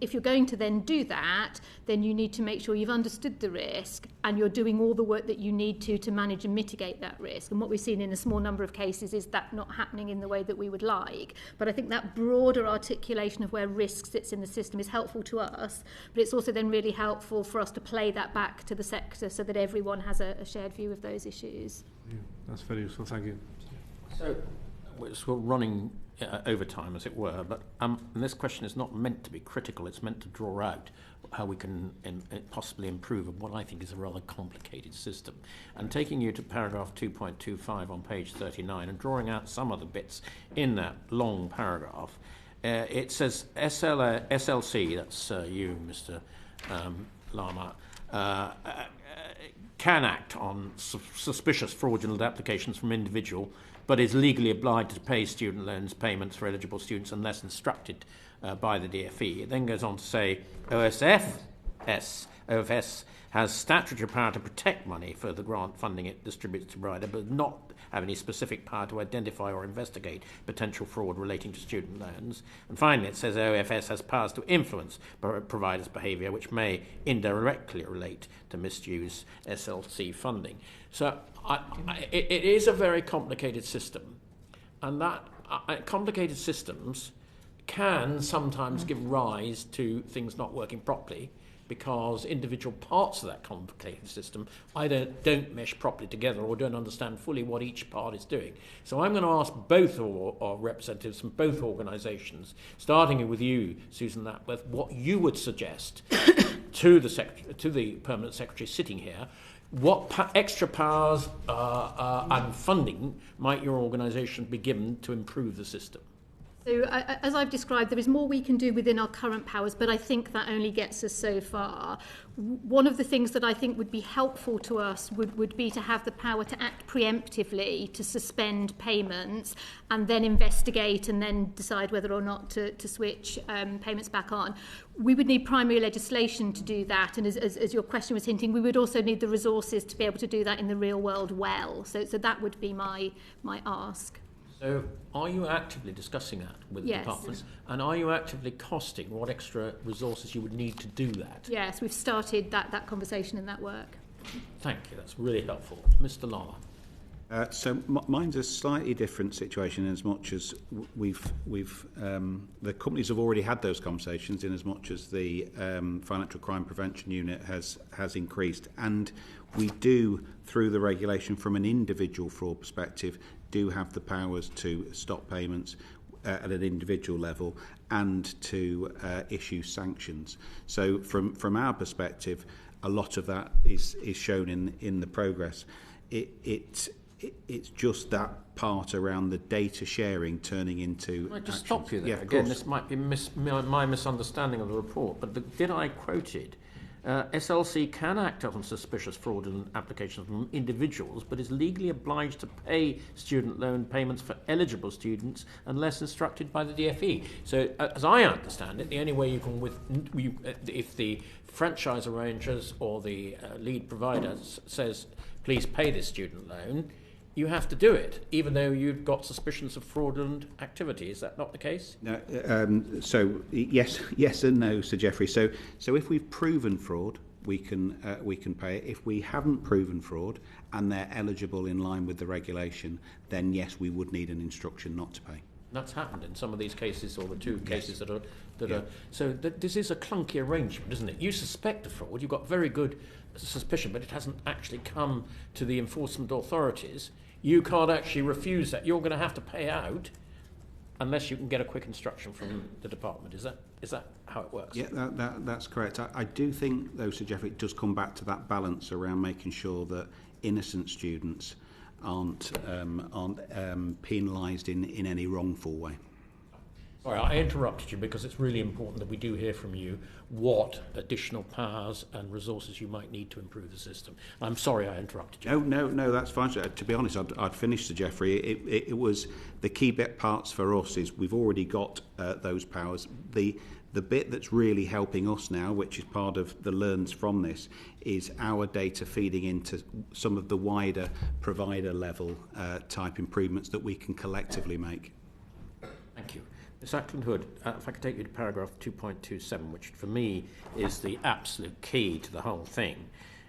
if you're going to then do that, then you need to make sure you've understood the risk and you're doing all the work that you need to manage and mitigate that risk. And what we've seen in a small number of cases is that not happening in the way that we would like. But I think that broader articulation of where risk sits in the system is helpful to us, but it's also then really helpful for us to play that back to the sector so that everyone has a shared view of those issues. Yeah, that's very useful, thank you. So we're sort of running over time, as it were, but and this question is not meant to be critical, it's meant to draw out how we can possibly improve on what I think is a rather complicated system. And taking you to paragraph 2.25 on page 39 and drawing out some of the bits in that long paragraph, it says SLC, that's you, Mr. Larmer, can act on suspicious fraudulent applications from individual, but is legally obliged to pay student loans payments for eligible students unless instructed by the DfE. It then goes on to say OFS has statutory power to protect money for the grant funding it distributes to provider, but not have any specific power to identify or investigate potential fraud relating to student loans. And finally, it says OFS has powers to influence providers' behaviour, which may indirectly relate to misuse SLC funding. So it is a very complicated system, and that complicated systems can sometimes give rise to things not working properly, because individual parts of that complicated system either don't mesh properly together or don't understand fully what each part is doing. So I'm going to ask both our representatives from both organisations, starting with you, Susan Lapworth, what you would suggest to the Permanent Secretary sitting here. What extra powers and funding might your organisation be given to improve the system? So, as I've described, there is more we can do within our current powers, but I think that only gets us so far. One of the things that I think would be helpful to us would be to have the power to act preemptively, to suspend payments, and then investigate and then decide whether or not to switch payments back on. We would need primary legislation to do that, and as your question was hinting, we would also need the resources to be able to do that in the real world well. So that would be my ask. So are you actively discussing that with the departments? And are you actively costing what extra resources you would need to do that? Yes, we've started that conversation and that work. Thank you, that's really helpful. Mr. Larmer. So mine's a slightly different situation, in as much as the companies have already had those conversations, in as much as the Financial Crime Prevention Unit has increased, and we do, through the regulation from an individual fraud perspective, do have the powers to stop payments at an individual level and to issue sanctions. So from our perspective, a lot of that is shown in the progress. It's just that part around the data sharing turning into. Can I just stop you there? Again, this might be my misunderstanding of the report, but did I quote it? SLC can act on suspicious fraudulent applications from individuals, but is legally obliged to pay student loan payments for eligible students unless instructed by the DfE. So, as I understand it, the only way you can, if the franchise arrangers or the lead provider says, please pay this student loan, you have to do it, even though you've got suspicions of fraudulent activity. Is that not the case? No, so yes and no, Sir Geoffrey. So if we've proven fraud, we can pay it. If we haven't proven fraud and they're eligible in line with the regulation, then yes, we would need an instruction not to pay. That's happened in some of these cases, or the two cases that are. So this is a clunky arrangement, isn't it? You suspect a fraud, you've got very good suspicion, but it hasn't actually come to the enforcement authorities. You can't actually refuse that. You're going to have to pay out unless you can get a quick instruction from the department. Is that how it works? Yeah, that's correct. I do think, though, Sir Geoffrey, it does come back to that balance around making sure that innocent students aren't penalised in any wrongful way. Sorry, I interrupted you because it's really important that we do hear from you what additional powers and resources you might need to improve the system. I'm sorry I interrupted you. No, that's fine. To be honest, I'd finished, Sir Geoffrey. It was the key bit parts for us is we've already got those powers. The The bit that's really helping us now, which is part of the learns from this, is our data feeding into some of the wider provider level type improvements that we can collectively make. Thank you. Ms Acland-Hood, if I could take you to paragraph 2.27, which for me is the absolute key to the whole thing.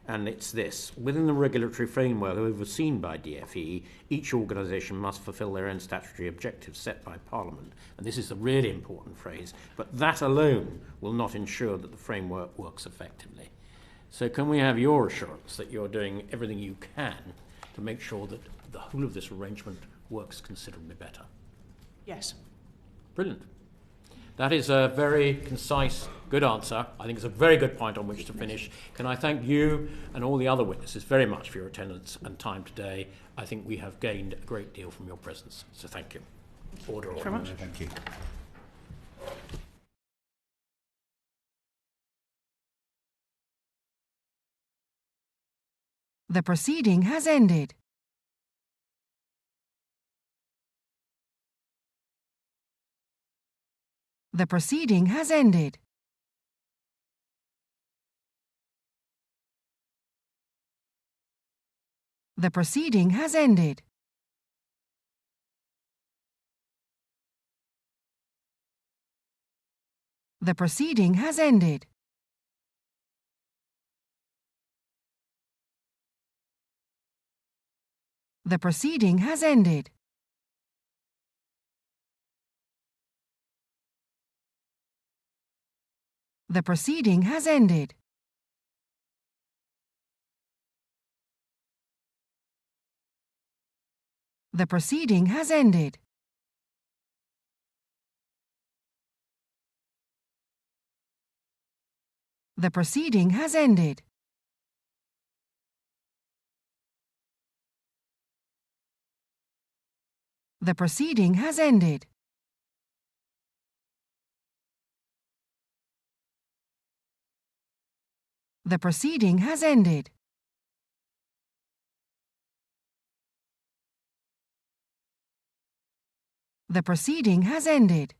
And it's this: within the regulatory framework overseen by DFE, each organisation must fulfil their own statutory objectives set by Parliament. And this is a really important phrase, but that alone will not ensure that the framework works effectively. So can we have your assurance that you're doing everything you can to make sure that the whole of this arrangement works considerably better? Yes. Brilliant. That is a very concise, good answer. I think it's a very good point on which to finish. Can I thank you and all the other witnesses very much for your attendance and time today. I think we have gained a great deal from your presence. So thank you. Order. Thank you very much. Thank you. The proceeding has ended. The proceeding has ended. The proceeding has ended. The proceeding has ended. The proceeding has ended. The proceeding has ended. The proceeding has ended. The proceeding has ended. The proceeding has ended. The proceeding has ended. The proceeding has ended.